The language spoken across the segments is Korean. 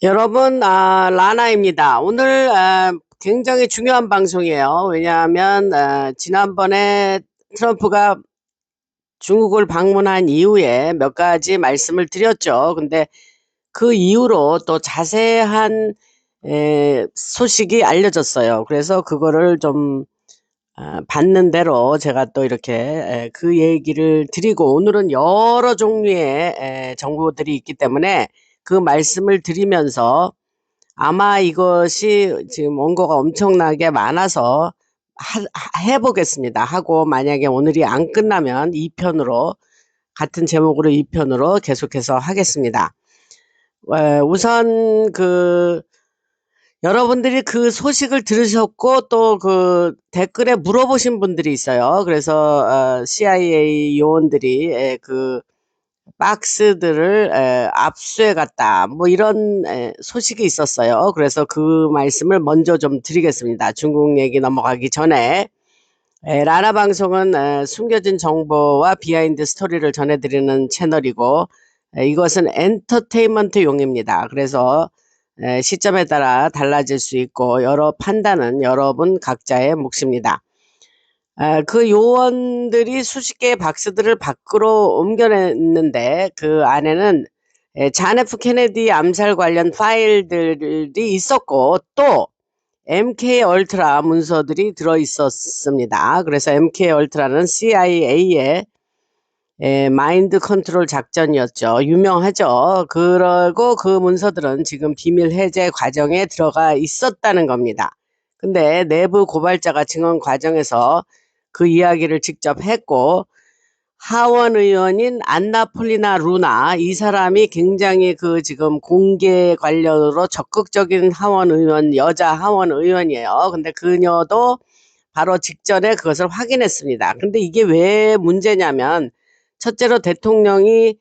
여러분, 라나입니다. 오늘 굉장히 중요한 방송이에요. 왜냐하면 지난번에 트럼프가 중국을 방문한 이후에 몇 가지 말씀을 드렸죠. 근데 그 이후로 또 자세한 소식이 알려졌어요. 그래서 그거를 좀 받는 대로 제가 또 이렇게 그 얘기를 드리고, 오늘은 여러 종류의 정보들이 있기 때문에 그 말씀을 드리면서 아마 이것이 지금 원고가 엄청나게 많아서 해보겠습니다. 하고 만약에 오늘이 안 끝나면 2편으로, 같은 제목으로 2편으로 계속해서 하겠습니다. 우선 여러분들이 그 소식을 들으셨고 또 그 댓글에 물어보신 분들이 있어요. 그래서 CIA 요원들이 그 박스들을 압수해 갔다, 뭐 이런 소식이 있었어요. 그래서 그 말씀을 먼저 좀 드리겠습니다. 중국 얘기 넘어가기 전에. 라라 방송은 숨겨진 정보와 비하인드 스토리를 전해드리는 채널이고, 이것은 엔터테인먼트용입니다. 그래서 시점에 따라 달라질 수 있고 여러 판단은 여러분 각자의 몫입니다. 그 요원들이 수십 개의 박스들을 밖으로 옮겨냈는데 그 안에는 잔 F 케네디 암살 관련 파일들이 있었고 또 MK 얼트라 문서들이 들어 있었습니다. 그래서 MK 얼트라는 CIA의 마인드 컨트롤 작전이었죠. 유명하죠. 그러고 그 문서들은 지금 비밀 해제 과정에 들어가 있었다는 겁니다. 근데 내부 고발자가 증언 과정에서 그 이야기를 직접 했고, 하원 의원인 안나 폴리나 루나, 이 사람이 굉장히 그 지금 공개 관련으로 적극적인 하원 의원, 여자 하원 의원이에요. 근데 그녀도 바로 직전에 그것을 확인했습니다. 근데 이게 왜 문제냐면, 첫째로 대통령이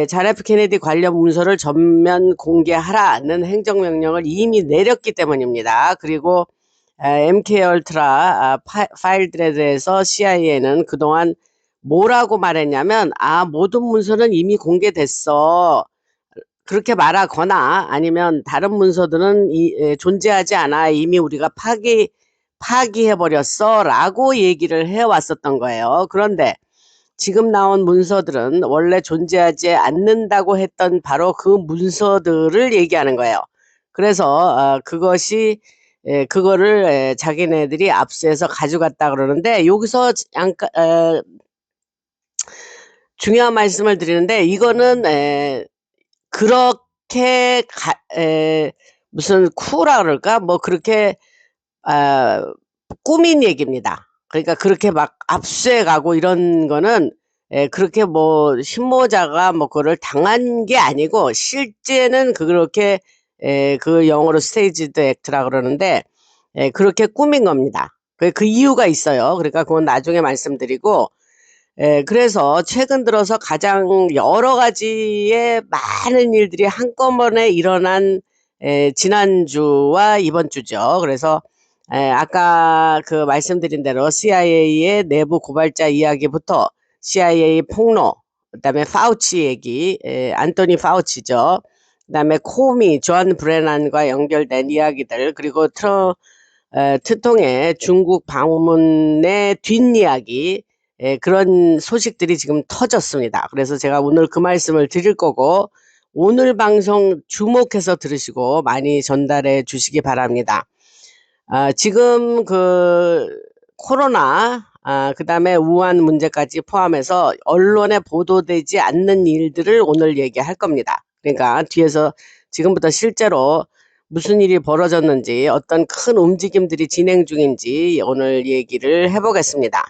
잔 F 케네디 관련 문서를 전면 공개하라는 행정명령을 이미 내렸기 때문입니다. 그리고 MK 얼트라 파일들에 대해서 CIA는 그동안 뭐라고 말했냐면, 모든 문서는 이미 공개됐어, 그렇게 말하거나, 아니면 다른 문서들은 존재하지 않아, 이미 우리가 파기해버렸어 라고 얘기를 해왔었던 거예요. 그런데 지금 나온 문서들은 원래 존재하지 않는다고 했던 바로 그 문서들을 얘기하는 거예요. 그래서 그거를 자기네들이 압수해서 가져갔다 그러는데, 여기서 잠깐 중요한 말씀을 드리는데, 이거는 그렇게 무슨 쿠라 그럴까, 뭐 그렇게 아 꾸민 얘기입니다. 그러니까 그렇게 막 압수해 가고 이런 거는 그렇게 뭐 신모자가 뭐 그거를 당한 게 아니고, 실제는 그렇게 그 영어로 스테이지드 액트라 그러는데 그렇게 꾸민 겁니다. 그 이유가 있어요. 그러니까 그건 나중에 말씀드리고, 그래서 최근 들어서 가장 여러 가지의 많은 일들이 한꺼번에 일어난 지난주와 이번 주죠. 그래서 아까 그 말씀드린 대로 CIA의 내부 고발자 이야기부터 CIA 폭로, 그다음에 파우치 얘기, 안토니 파우치죠. 그다음에 코미, 존 브레난과 연결된 이야기들, 그리고 트통의 중국 방문의 뒷이야기, 그런 소식들이 지금 터졌습니다. 그래서 제가 오늘 그 말씀을 드릴 거고, 오늘 방송 주목해서 들으시고 많이 전달해 주시기 바랍니다. 지금 그 코로나, 그다음에 우한 문제까지 포함해서 언론에 보도되지 않는 일들을 오늘 얘기할 겁니다. 그러니까 뒤에서 지금부터 실제로 무슨 일이 벌어졌는지, 어떤 큰 움직임들이 진행 중인지 오늘 얘기를 해보겠습니다.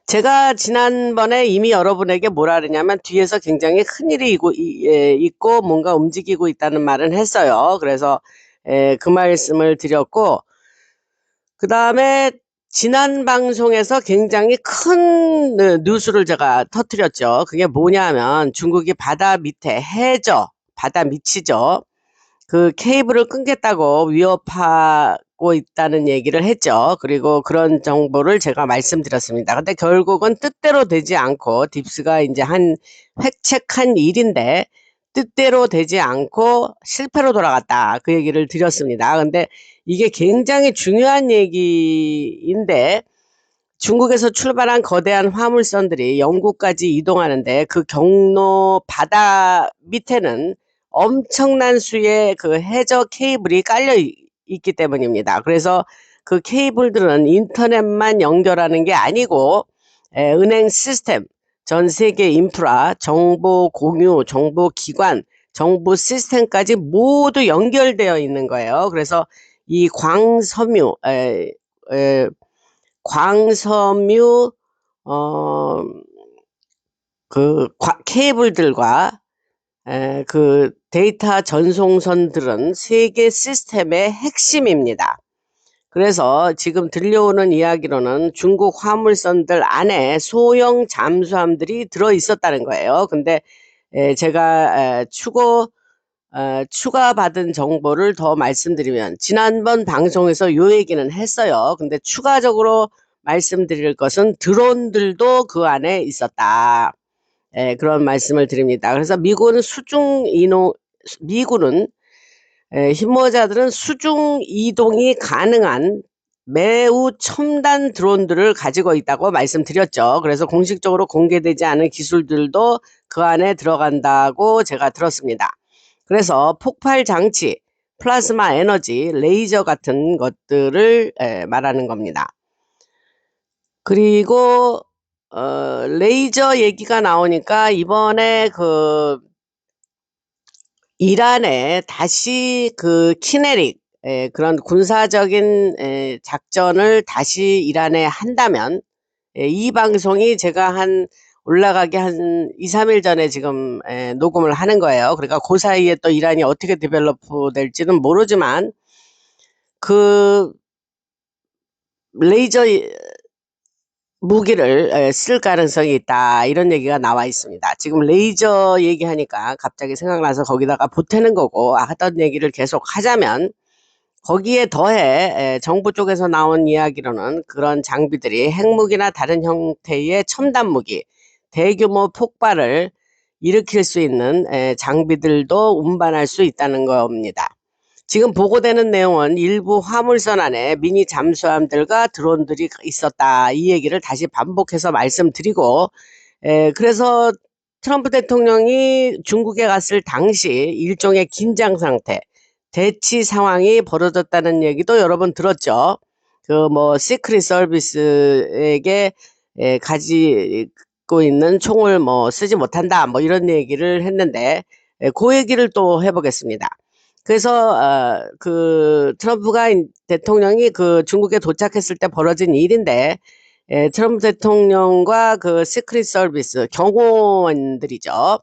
제가 지난번에 이미 여러분에게 뭐라 그러냐면, 뒤에서 굉장히 큰일이 있고 뭔가 움직이고 있다는 말은 했어요. 그래서 그 말씀을 드렸고, 그 다음에 지난 방송에서 굉장히 큰 뉴스를 제가 터뜨렸죠. 그게 뭐냐면, 중국이 바다 밑이죠. 그 케이블을 끊겠다고 위협하고 있다는 얘기를 했죠. 그리고 그런 정보를 제가 말씀드렸습니다. 근데 결국은 뜻대로 되지 않고, 딥스가 이제 획책한 일인데, 뜻대로 되지 않고 실패로 돌아갔다. 그 얘기를 드렸습니다. 근데 이게 굉장히 중요한 얘기인데 중국에서 출발한 거대한 화물선들이 영국까지 이동하는데 그 경로 바다 밑에는 엄청난 수의 그 해저 케이블이 깔려 있기 때문입니다. 그래서 그 케이블들은 인터넷만 연결하는 게 아니고 은행 시스템, 전 세계 인프라, 정보 공유, 정보 기관, 정보 시스템까지 모두 연결되어 있는 거예요. 그래서 이 광섬유 어 케이블들과 그 데이터 전송선들은 세계 시스템의 핵심입니다. 그래서 지금 들려오는 이야기로는 중국 화물선들 안에 소형 잠수함들이 들어 있었다는 거예요. 근데 제가 추가받은 정보를 더 말씀드리면 지난번 방송에서 요 얘기는 했어요. 근데 추가적으로 말씀드릴 것은 드론들도 그 안에 있었다. 그런 말씀을 드립니다. 그래서 미군은 힘모자들은 수중 이동이 가능한 매우 첨단 드론들을 가지고 있다고 말씀드렸죠. 그래서 공식적으로 공개되지 않은 기술들도 그 안에 들어간다고 제가 들었습니다. 그래서 폭발 장치, 플라즈마 에너지, 레이저 같은 것들을 말하는 겁니다. 그리고 레이저 얘기가 나오니까 이번에 그 이란에 다시 그 키네릭 그런 군사적인 작전을 다시 이란에 한다면 이 방송이 제가 올라가기 한 2-3일 전에 지금 녹음을 하는 거예요. 그러니까 그 사이에 또 이란이 어떻게 디벨로프 될지는 모르지만 그 레이저 무기를 쓸 가능성이 있다. 이런 얘기가 나와 있습니다. 지금 레이저 얘기하니까 갑자기 생각나서 거기다가 보태는 거고 하던 얘기를 계속 하자면 거기에 더해 정부 쪽에서 나온 이야기로는 그런 장비들이 핵무기나 다른 형태의 첨단 무기, 대규모 폭발을 일으킬 수 있는 장비들도 운반할 수 있다는 겁니다. 지금 보고되는 내용은 일부 화물선 안에 미니 잠수함들과 드론들이 있었다. 이 얘기를 다시 반복해서 말씀드리고 그래서 트럼프 대통령이 중국에 갔을 당시 일종의 긴장 상태, 대치 상황이 벌어졌다는 얘기도 여러 번 들었죠. 그 뭐 시크릿 서비스에게 가지고 있는 총을 뭐 쓰지 못한다. 뭐 이런 얘기를 했는데 그 얘기를 또 해보겠습니다. 그래서 그 트럼프가 대통령이 그 중국에 도착했을 때 벌어진 일인데 트럼프 대통령과 그 시크릿 서비스 경호원들이죠.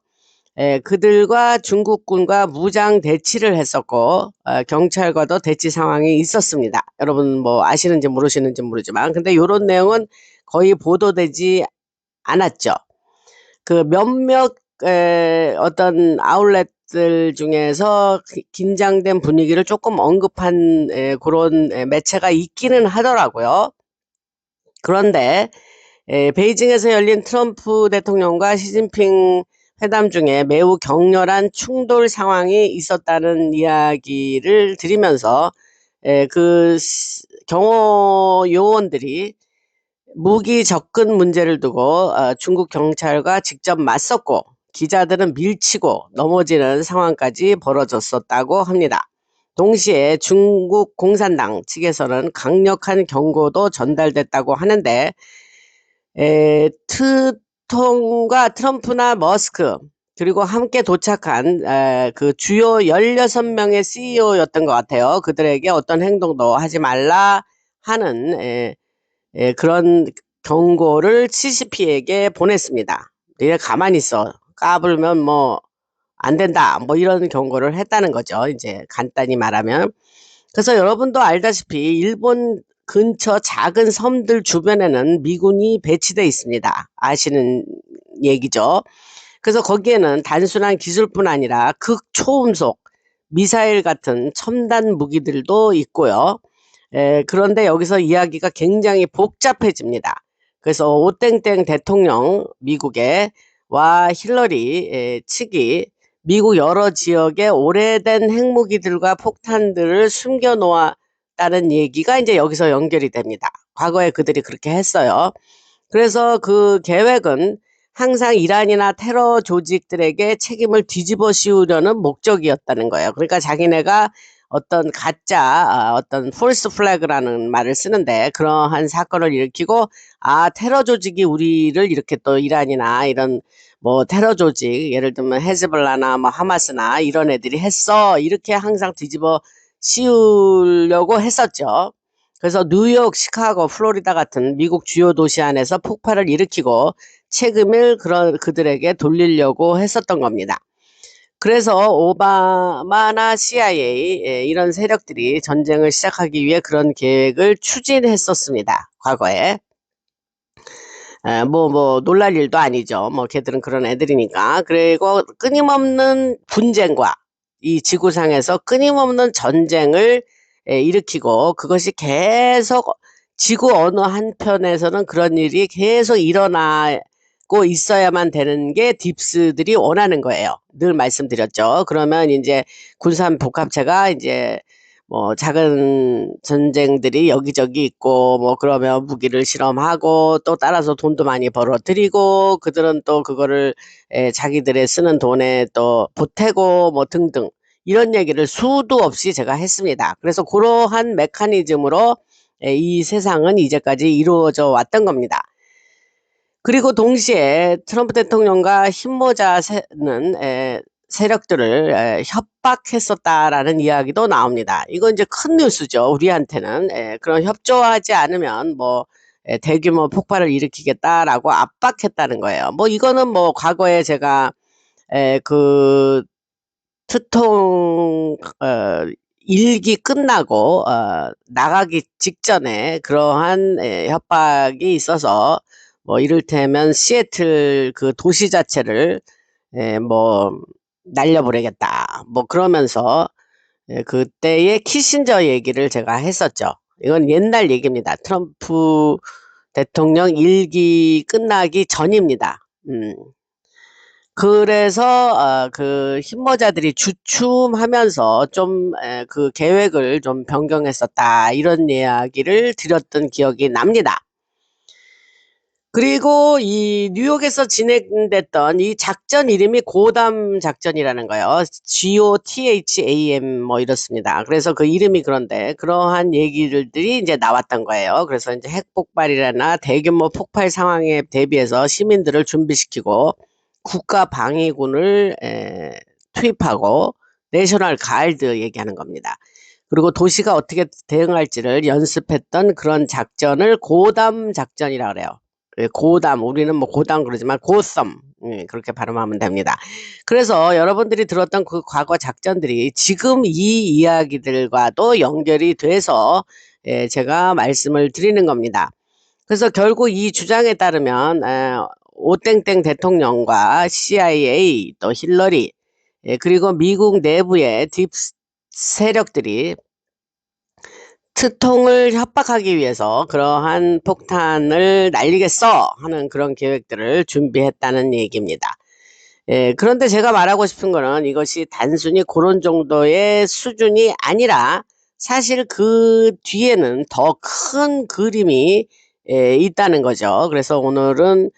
그들과 중국군과 무장 대치를 했었고 경찰과도 대치 상황이 있었습니다. 여러분 뭐 아시는지 모르시는지 모르지만 근데 요런 내용은 거의 보도되지 않았죠. 그 몇몇 어떤 아울렛들 중에서 긴장된 분위기를 조금 언급한 그런 매체가 있기는 하더라고요. 그런데 베이징에서 열린 트럼프 대통령과 시진핑 회담 중에 매우 격렬한 충돌 상황이 있었다는 이야기를 드리면서 그 경호 요원들이 무기 접근 문제를 두고 중국 경찰과 직접 맞섰고 기자들은 밀치고 넘어지는 상황까지 벌어졌었다고 합니다. 동시에 중국 공산당 측에서는 강력한 경고도 전달됐다고 하는데 트럼프나 머스크 그리고 함께 도착한 그 주요 16명의 CEO였던 것 같아요. 그들에게 어떤 행동도 하지 말라 하는 그런 경고를 CCP에게 보냈습니다. 니네 가만히 있어. 까불면 뭐 안 된다. 뭐 이런 경고를 했다는 거죠. 이제 간단히 말하면. 그래서 여러분도 알다시피 일본 근처 작은 섬들 주변에는 미군이 배치되어 있습니다. 아시는 얘기죠. 그래서 거기에는 단순한 기술뿐 아니라 극초음속 미사일 같은 첨단 무기들도 있고요. 그런데 여기서 이야기가 굉장히 복잡해집니다. 그래서 오땡땡 대통령 미국의 와 힐러리 측이 미국 여러 지역에 오래된 핵무기들과 폭탄들을 숨겨 놓았다는 얘기가 이제 여기서 연결이 됩니다. 과거에 그들이 그렇게 했어요. 그래서 그 계획은 항상 이란이나 테러 조직들에게 책임을 뒤집어 씌우려는 목적이었다는 거예요. 그러니까 자기네가 어떤 가짜 어떤 폴스 플래그라는 말을 쓰는데 그러한 사건을 일으키고 테러 조직이 우리를 이렇게 또 이란이나 이런 뭐 테러 조직 예를 들면 헤즈볼라나 뭐 하마스나 이런 애들이 했어 이렇게 항상 뒤집어 씌우려고 했었죠. 그래서 뉴욕, 시카고, 플로리다 같은 미국 주요 도시 안에서 폭발을 일으키고 책임을 그들에게 돌리려고 했었던 겁니다. 그래서 오바마나 CIA 이런 세력들이 전쟁을 시작하기 위해 그런 계획을 추진했었습니다. 과거에. 뭐 놀랄 일도 아니죠. 뭐 걔들은 그런 애들이니까. 그리고 끊임없는 분쟁과 이 지구상에서 끊임없는 전쟁을 일으키고 그것이 계속 지구 어느 한편에서는 그런 일이 계속 일어나고 있어야만 되는 게 딥스들이 원하는 거예요. 늘 말씀드렸죠. 그러면 이제 군산 복합체가 이제 뭐 작은 전쟁들이 여기저기 있고 뭐 그러면 무기를 실험하고 또 따라서 돈도 많이 벌어들이고 그들은 또 그거를 자기들의 쓰는 돈에 또 보태고 뭐 등등 이런 얘기를 수도 없이 제가 했습니다. 그래서 그러한 메커니즘으로 이 세상은 이제까지 이루어져 왔던 겁니다. 그리고 동시에 트럼프 대통령과 흰모자는 세력들을 협박했었다라는 이야기도 나옵니다. 이건 이제 큰 뉴스죠. 우리한테는. 그런 협조하지 않으면 뭐 대규모 폭발을 일으키겠다라고 압박했다는 거예요. 뭐 이거는 뭐 과거에 제가 그 트통 일기 끝나고 나가기 직전에 그러한 협박이 있어서 뭐 이를테면 시애틀 그 도시 자체를 뭐 날려버리겠다 뭐 그러면서 그때의 키신저 얘기를 제가 했었죠. 이건 옛날 얘기입니다. 트럼프 대통령 일기 끝나기 전입니다. 그래서 그 흰모자들이 주춤하면서 좀 그 계획을 좀 변경했었다 이런 이야기를 드렸던 기억이 납니다. 그리고 이 뉴욕에서 진행됐던 이 작전 이름이 고담 작전이라는 거예요. GOTHAM 뭐 이렇습니다. 그래서 그 이름이 그런데 그러한 얘기들이 이제 나왔던 거예요. 그래서 이제 핵폭발이나 대규모 폭발 상황에 대비해서 시민들을 준비시키고 국가 방위군을 투입하고 내셔널 가드 얘기하는 겁니다. 그리고 도시가 어떻게 대응할지를 연습했던 그런 작전을 고담 작전이라고 그래요. 고담, 우리는 뭐 고담 그러지만 고썸 그렇게 발음하면 됩니다. 그래서 여러분들이 들었던 그 과거 작전들이 지금 이 이야기들과도 연결이 돼서 제가 말씀을 드리는 겁니다. 그래서 결국 이 주장에 따르면 오땡땡 대통령과 CIA 또 힐러리 그리고 미국 내부의 딥 세력들이 트통을 협박하기 위해서 그러한 폭탄을 날리겠어 하는 그런 계획들을 준비했다는 얘기입니다. 그런데 제가 말하고 싶은 거는 이것이 단순히 그런 정도의 수준이 아니라 사실 그 뒤에는 더 큰 그림이 있다는 거죠. 그래서 오늘은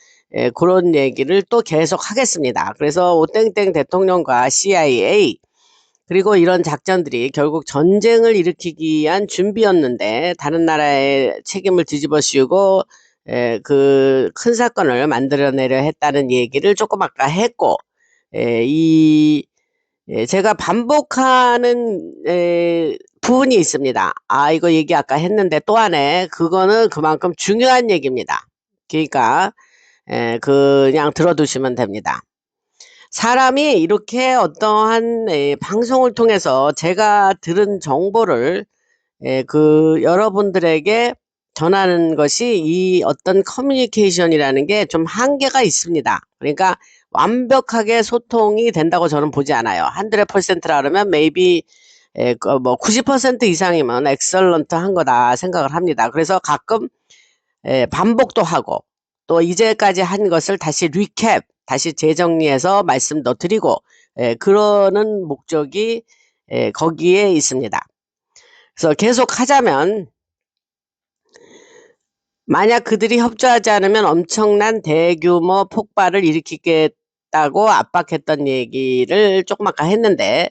그런 얘기를 또 계속 하겠습니다. 그래서 오땡땡 대통령과 CIA 그리고 이런 작전들이 결국 전쟁을 일으키기 위한 준비였는데 다른 나라의 책임을 뒤집어 씌우고 그 큰 사건을 만들어내려 했다는 얘기를 조금 아까 했고 이 제가 반복하는 부분이 있습니다. 이거 얘기 아까 했는데 또 하네. 그거는 그만큼 중요한 얘기입니다. 그러니까 그냥 들어두시면 됩니다. 사람이 이렇게 어떠한 방송을 통해서 제가 들은 정보를 그 여러분들에게 전하는 것이 이 어떤 커뮤니케이션이라는 게 좀 한계가 있습니다. 그러니까 완벽하게 소통이 된다고 저는 보지 않아요. 100%라 그러면 maybe 뭐 90% 이상이면 엑설런트 한 거다 생각을 합니다. 그래서 가끔 반복도 하고 또 이제까지 한 것을 다시 리캡 다시 재정리해서 말씀도 드리고 그러는 목적이 거기에 있습니다. 그래서 계속 하자면 만약 그들이 협조하지 않으면 엄청난 대규모 폭발을 일으키겠다고 압박했던 얘기를 조금 아까 했는데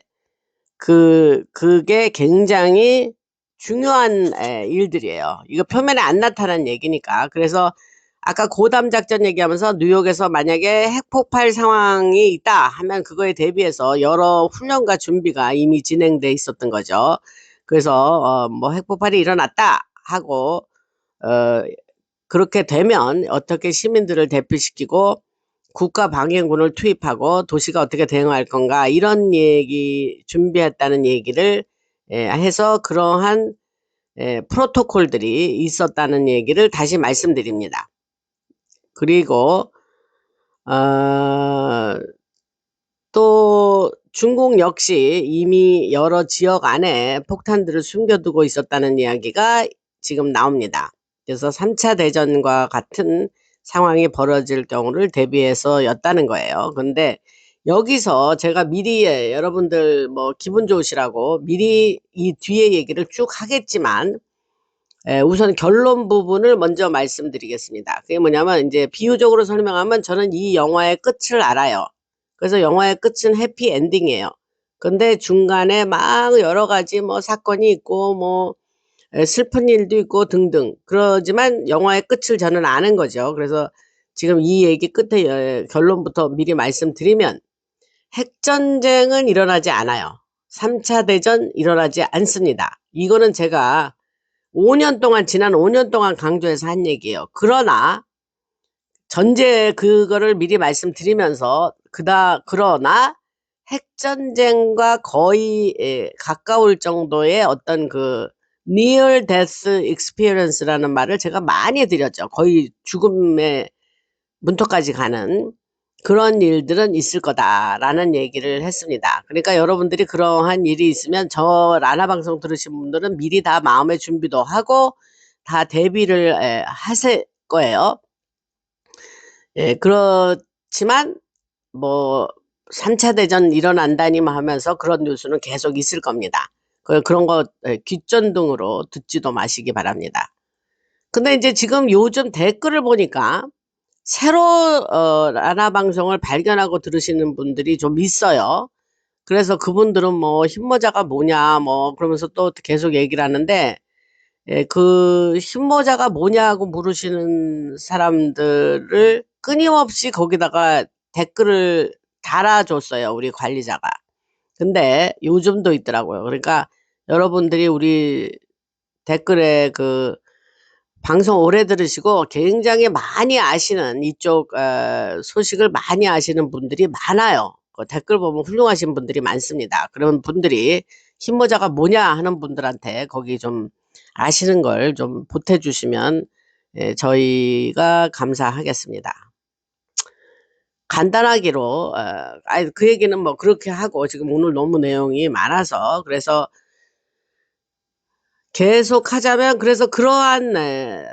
그게 굉장히 중요한 일들이에요. 이거 표면에 안 나타난 얘기니까. 그래서 아까 고담 작전 얘기하면서 뉴욕에서 만약에 핵폭발 상황이 있다 하면 그거에 대비해서 여러 훈련과 준비가 이미 진행돼 있었던 거죠. 그래서 뭐 핵폭발이 일어났다 하고 그렇게 되면 어떻게 시민들을 대피시키고 국가방위군을 투입하고 도시가 어떻게 대응할 건가 이런 얘기 준비했다는 얘기를 해서 그러한 프로토콜들이 있었다는 얘기를 다시 말씀드립니다. 그리고 또 중국 역시 이미 여러 지역 안에 폭탄들을 숨겨두고 있었다는 이야기가 지금 나옵니다. 그래서 3차 대전과 같은 상황이 벌어질 경우를 대비해서 였다는 거예요. 근데 여기서 제가 미리 여러분들 뭐 기분 좋으시라고 미리 이 뒤에 얘기를 쭉 하겠지만 우선 결론 부분을 먼저 말씀드리겠습니다. 그게 뭐냐면 이제 비유적으로 설명하면 저는 이 영화의 끝을 알아요. 그래서 영화의 끝은 해피 엔딩이에요. 근데 중간에 막 여러 가지 뭐 사건이 있고 뭐 슬픈 일도 있고 등등. 그러지만 영화의 끝을 저는 아는 거죠. 그래서 지금 이 얘기 끝에 결론부터 미리 말씀드리면 핵전쟁은 일어나지 않아요. 3차 대전 일어나지 않습니다. 이거는 제가 5년 동안 지난 5년 동안 강조해서 한 얘기예요. 그러나 전제 그거를 미리 말씀드리면서 그러나 핵전쟁과 거의 가까울 정도의 어떤 그 near death experience라는 말을 제가 많이 드렸죠. 거의 죽음의 문턱까지 가는 그런 일들은 있을 거다라는 얘기를 했습니다. 그러니까 여러분들이 그러한 일이 있으면 저 라나 방송 들으신 분들은 미리 다 마음의 준비도 하고 다 대비를 하실 거예요. 그렇지만 뭐 3차 대전 일어난다니만 하면서 그런 뉴스는 계속 있을 겁니다. 그런 거 귓전등으로 듣지도 마시기 바랍니다. 근데 이제 지금 요즘 댓글을 보니까 새로 라나 방송을 발견하고 들으시는 분들이 좀 있어요. 그래서 그분들은 뭐 흰모자가 뭐냐 뭐 그러면서 또 계속 얘기를 하는데 그 흰모자가 뭐냐고 물으시는 사람들을 끊임없이 거기다가 댓글을 달아줬어요. 우리 관리자가. 근데 요즘도 있더라고요. 그러니까 여러분들이 우리 댓글에 그 방송 오래 들으시고 굉장히 많이 아시는 이쪽 소식을 많이 아시는 분들이 많아요. 그 댓글 보면 훌륭하신 분들이 많습니다. 그런 분들이 흰모자가 뭐냐 하는 분들한테 거기 좀 아시는 걸 좀 보태주시면 저희가 감사하겠습니다. 간단하기로 그 얘기는 뭐 그렇게 하고 지금 오늘 너무 내용이 많아서 그래서 계속 하자면 그래서 그러한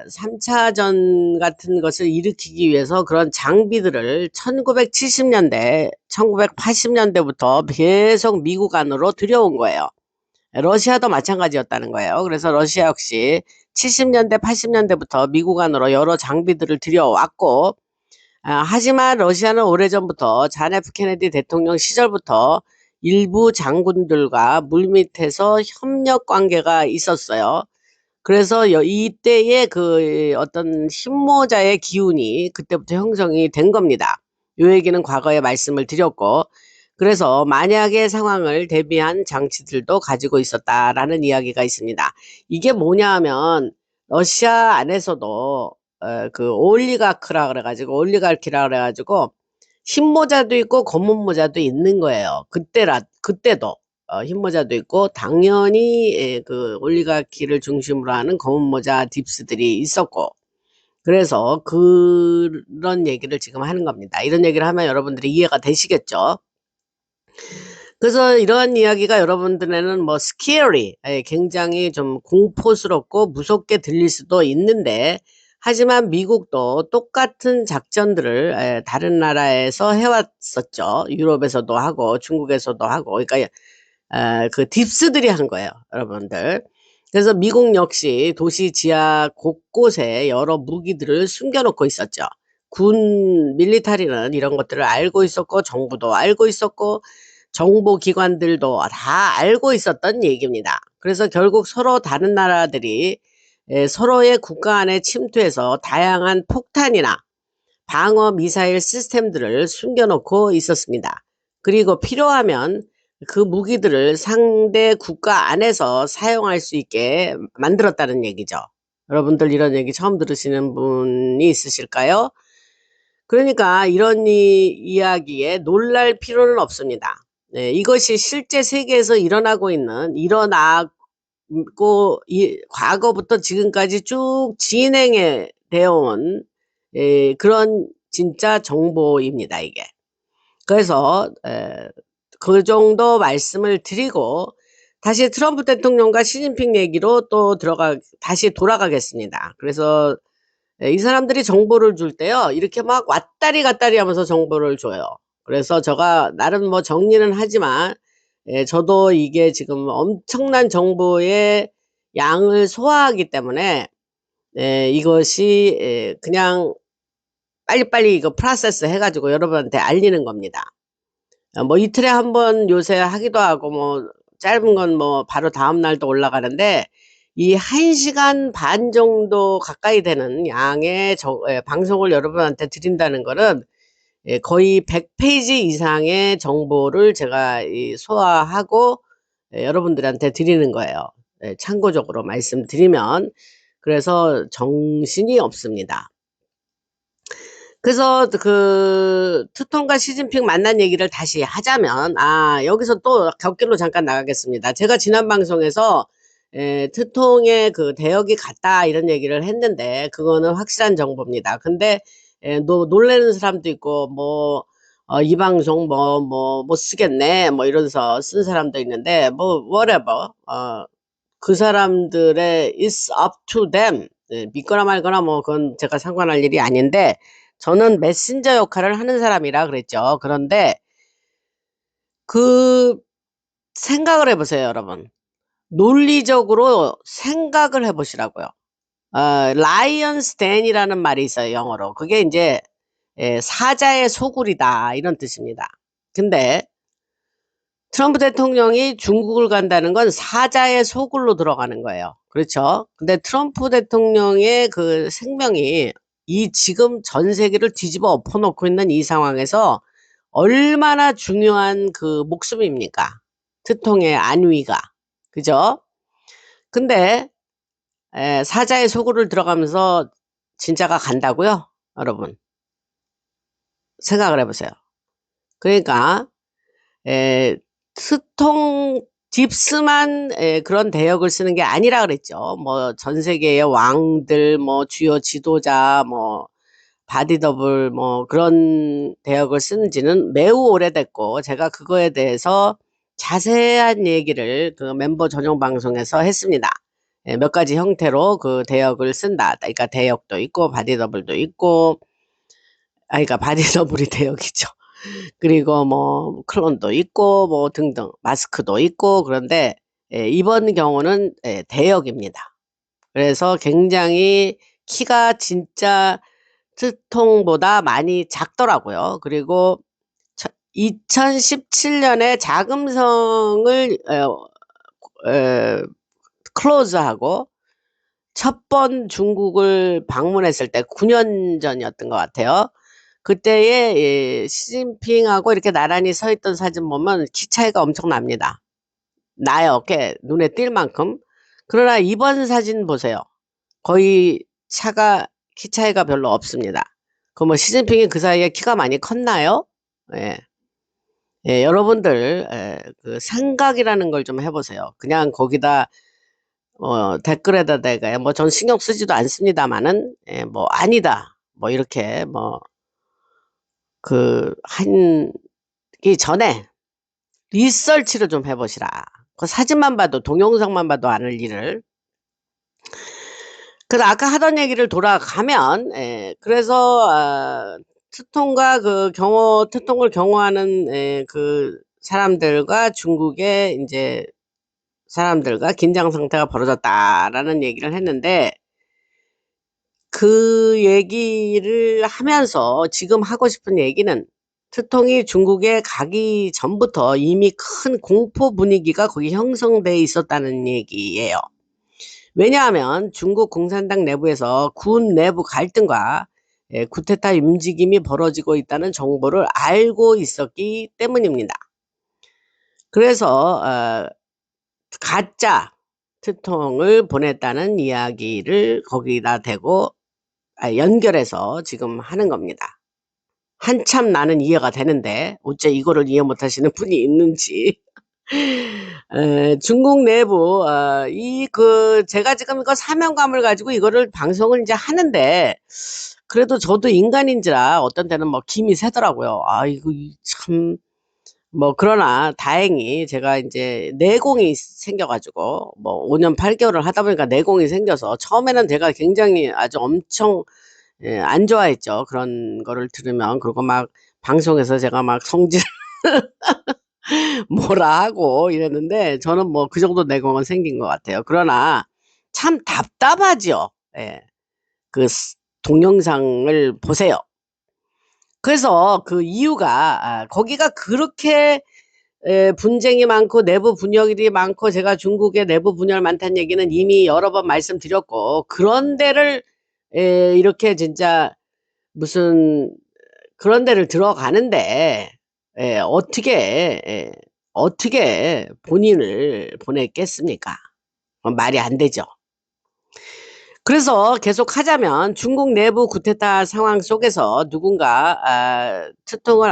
3차전 같은 것을 일으키기 위해서 그런 장비들을 1970년대, 1980년대부터 계속 미국 안으로 들여온 거예요. 러시아도 마찬가지였다는 거예요. 그래서 러시아 역시 70년대, 80년대부터 미국 안으로 여러 장비들을 들여왔고 하지만 러시아는 오래전부터 잔 F 케네디 대통령 시절부터 일부 장군들과 물밑에서 협력 관계가 있었어요. 그래서 이때의 그 어떤 흰모자의 기운이 그때부터 형성이 된 겁니다. 요 얘기는 과거에 말씀을 드렸고 그래서 만약의 상황을 대비한 장치들도 가지고 있었다라는 이야기가 있습니다. 이게 뭐냐 하면 러시아 안에서도 그 올리가크라 그래가지고 올리가키라 그래가지고 흰모자도 있고 검은 모자도 있는 거예요. 그때도 흰모자도 있고 당연히 그 올리가키를 중심으로 하는 검은 모자 딥스들이 있었고 그래서 그런 얘기를 지금 하는 겁니다. 이런 얘기를 하면 여러분들이 이해가 되시겠죠? 그래서 이러한 이야기가 여러분들에는 뭐 scary, 굉장히 좀 공포스럽고 무섭게 들릴 수도 있는데 하지만 미국도 똑같은 작전들을 다른 나라에서 해왔었죠. 유럽에서도 하고 중국에서도 하고. 그러니까 그 딥스들이 한 거예요, 여러분들. 그래서 미국 역시 도시 지하 곳곳에 여러 무기들을 숨겨놓고 있었죠. 군 밀리터리는 이런 것들을 알고 있었고 정부도 알고 있었고 정보기관들도 다 알고 있었던 얘기입니다. 그래서 결국 서로 다른 나라들이 서로의 국가 안에 침투해서 다양한 폭탄이나 방어 미사일 시스템들을 숨겨놓고 있었습니다. 그리고 필요하면 그 무기들을 상대 국가 안에서 사용할 수 있게 만들었다는 얘기죠. 여러분들 이런 얘기 처음 들으시는 분이 있으실까요? 그러니까 이런 이야기에 놀랄 필요는 없습니다. 네, 이것이 실제 세계에서 일어나고 일어나고 과거부터 지금까지 쭉 진행해 되어 온 그런 진짜 정보입니다, 이게. 그래서 그 정도 말씀을 드리고 다시 트럼프 대통령과 시진핑 얘기로 또 다시 돌아가겠습니다. 그래서 이 사람들이 정보를 줄 때요, 이렇게 막 왔다리 갔다리 하면서 정보를 줘요. 그래서 제가 나름 뭐 정리는 하지만 저도 이게 지금 엄청난 정보의 양을 소화하기 때문에 이것이 그냥 빨리빨리 이거 프로세스 해가지고 여러분한테 알리는 겁니다. 뭐 이틀에 한 번 요새 하기도 하고 뭐 짧은 건 뭐 바로 다음 날도 올라가는데 이 1시간 반 정도 가까이 되는 양의 방송을 여러분한테 드린다는 거는 거의 100페이지 이상의 정보를 제가 소화하고 여러분들한테 드리는 거예요. 참고적으로 말씀드리면. 그래서 정신이 없습니다. 그래서 그 트럼프과 시진핑 만난 얘기를 다시 하자면 여기서 또 곁길로 잠깐 나가겠습니다. 제가 지난 방송에서 트통의 그 대역이 같다 이런 얘기를 했는데 그거는 확실한 정보입니다. 근데 놀라는 사람도 있고 뭐 이 방송 못 쓰겠네 뭐 이러면서 쓴 사람도 있는데 뭐 whatever 그 사람들의 it's up to them. 믿거나 말거나 뭐 그건 제가 상관할 일이 아닌데 저는 메신저 역할을 하는 사람이라 그랬죠. 그런데 그 생각을 해보세요, 여러분. 논리적으로 생각을 해보시라고요. 라이언스 덴이라는 말이 있어요, 영어로. 그게 이제 사자의 소굴이다 이런 뜻입니다. 근데 트럼프 대통령이 중국을 간다는 건 사자의 소굴로 들어가는 거예요. 그렇죠? 근데 트럼프 대통령의 그 생명이 이 지금 전 세계를 뒤집어 엎어놓고 있는 이 상황에서 얼마나 중요한 그 목숨입니까? 트통의 안위가. 그죠? 근데 사자의 소굴을 들어가면서 진짜가 간다고요? 여러분 생각을 해보세요. 그러니까 트통 딥스만 그런 대역을 쓰는 게 아니라 그랬죠. 뭐 전 세계의 왕들, 뭐 주요 지도자, 뭐 바디 더블 뭐 그런 대역을 쓰는지는 매우 오래됐고 제가 그거에 대해서 자세한 얘기를 그 멤버 전용 방송에서 했습니다. 몇 가지 형태로 그 대역을 쓴다. 그러니까 대역도 있고 바디 더블도 있고 그러니까 바디 더블이 대역이죠. 그리고 뭐 클론도 있고 뭐 등등 마스크도 있고 그런데 이번 경우는 대역입니다. 그래서 굉장히 키가 진짜 트통보다 많이 작더라고요. 그리고 2017년에 자금성을 클로즈하고 첫 번 중국을 방문했을 때 9년 전이었던 것 같아요. 그때에 시진핑하고 이렇게 나란히 서 있던 사진 보면 키 차이가 엄청납니다. 나요. 꽤 눈에 띌 만큼. 그러나 이번 사진 보세요. 거의 키 차이가 별로 없습니다. 뭐 시진핑이 그 사이에 키가 많이 컸나요? 예. 여러분들 그 생각이라는 걸 좀 해보세요. 그냥 거기다 댓글에다 내가 뭐 전 신경 쓰지도 않습니다만은 뭐 아니다. 뭐 이렇게 뭐 하기 전에 리서치를 좀 해보시라. 그 사진만 봐도 동영상만 봐도 아는 일을 그래서 아까 하던 얘기를 돌아가면, 그래서 트통과 그 트통을 경호하는 그 사람들과 중국의 이제 사람들과 긴장 상태가 벌어졌다라는 얘기를 했는데, 그 얘기를 하면서 지금 하고 싶은 얘기는, 트통이 중국에 가기 전부터 이미 큰 공포 분위기가 거기 형성돼 있었다는 얘기예요. 왜냐하면 중국 공산당 내부에서 군 내부 갈등과 쿠데타 움직임이 벌어지고 있다는 정보를 알고 있었기 때문입니다. 그래서 가짜 트통을 보냈다는 이야기를 거기다 대고 연결해서 지금 하는 겁니다. 한참 나는 이해가 되는데 어째 이거를 이해 못하시는 분이 있는지. 중국 내부 제가 지금 이거 사명감을 가지고 이거를 방송을 이제 하는데, 그래도 저도 인간인지라 어떤 때는 뭐 김이 새더라고요. 이거 참, 뭐 그러나 다행히 제가 이제 내공이 생겨 가지고 뭐 5년 8개월을 하다 보니까 내공이 생겨서, 처음에는 제가 굉장히 아주 엄청 안 좋아했죠. 그런 거를 들으면. 그리고 막 방송에서 제가 막 성질 뭐라 하고 이랬는데, 저는 뭐 그 정도 내공은 생긴 것 같아요. 그러나 참 답답하지요. 예. 그 동영상을 보세요. 그래서 그 이유가, 거기가 그렇게 분쟁이 많고 내부 분열이 많고, 제가 중국의 내부 분열 많다는 얘기는 이미 여러 번 말씀드렸고, 그런 데를 이렇게 진짜 무슨 그런 데를 들어가는데, 어떻게 본인을 보냈겠습니까? 말이 안 되죠. 그래서 계속 하자면, 중국 내부 쿠데타 상황 속에서 누군가 트통을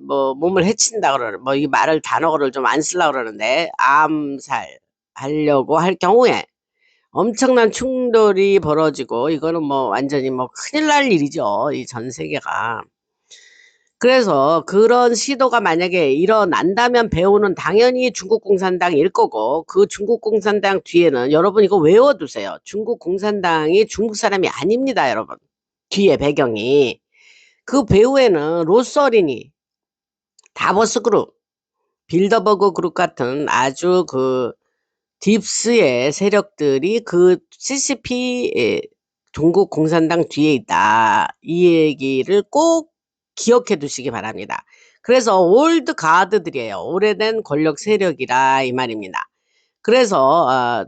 몸을 해친다 그러는, 뭐 이 말을 단어를 좀 안 쓰려고 그러는데, 암살하려고 할 경우에 엄청난 충돌이 벌어지고, 이거는 뭐 완전히 뭐 큰일 날 일이죠, 이 전 세계가. 그래서 그런 시도가 만약에 일어난다면 배후는 당연히 중국 공산당일 거고, 그 중국 공산당 뒤에는, 여러분 이거 외워두세요. 중국 공산당이 중국 사람이 아닙니다, 여러분. 뒤에 배경이. 그 배후에는 로서리니, 다보스 그룹, 빌더버그 그룹 같은 아주 그 딥스의 세력들이 그 CCP 중국 공산당 뒤에 있다, 이 얘기를 꼭 기억해 두시기 바랍니다. 그래서 올드 가드들이에요. 오래된 권력 세력이라 이 말입니다. 그래서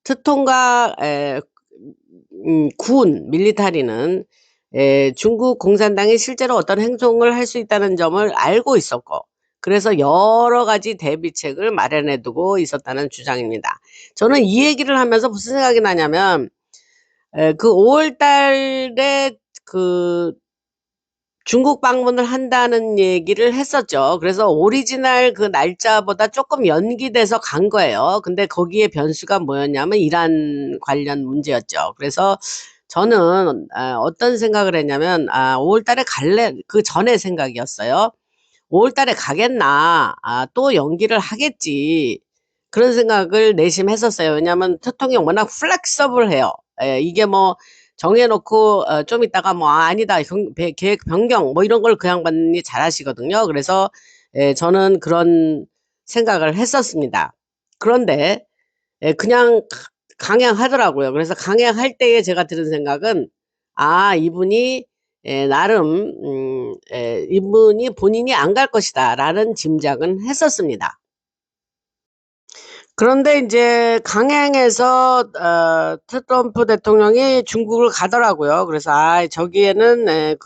트통과 군 밀리타리는 중국 공산당이 실제로 어떤 행동을 할 수 있다는 점을 알고 있었고, 그래서 여러 가지 대비책을 마련해 두고 있었다는 주장입니다. 저는 이 얘기를 하면서 무슨 생각이 나냐면, 그 5월 달에 그 중국 방문을 한다는 얘기를 했었죠. 그래서 오리지널 그 날짜보다 조금 연기돼서 간 거예요. 근데 거기에 변수가 뭐였냐면 이란 관련 문제였죠. 그래서 저는 어떤 생각을 했냐면, 5월 달에 갈래, 그 전에 생각이었어요. 5월 달에 가겠나, 또 연기를 하겠지, 그런 생각을 내심했었어요. 왜냐하면 트통이 워낙 플렉서블해요. 이게 뭐 정해놓고 좀 있다가 뭐 아니다, 계획 변경, 뭐 이런 걸 그 양반이 잘 하시거든요. 그래서 저는 그런 생각을 했었습니다. 그런데 그냥 강행하더라고요. 그래서 강행할 때에 제가 들은 생각은, 이분이 나름 이분이 본인이 안 갈 것이다 라는 짐작은 했었습니다. 그런데 이제 강행해서 트럼프 대통령이 중국을 가더라고요. 그래서 저기에는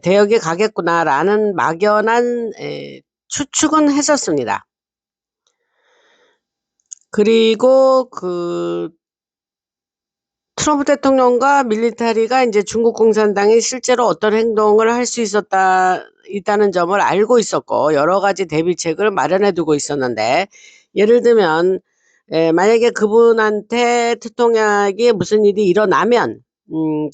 대역이 가겠구나라는 막연한 추측은 했었습니다. 그리고 그 트럼프 대통령과 밀리터리가 이제 중국 공산당이 실제로 어떤 행동을 할 수 있다는 점을 알고 있었고, 여러 가지 대비책을 마련해 두고 있었는데, 예를 들면 만약에 그분한테 트통약이 무슨 일이 일어나면,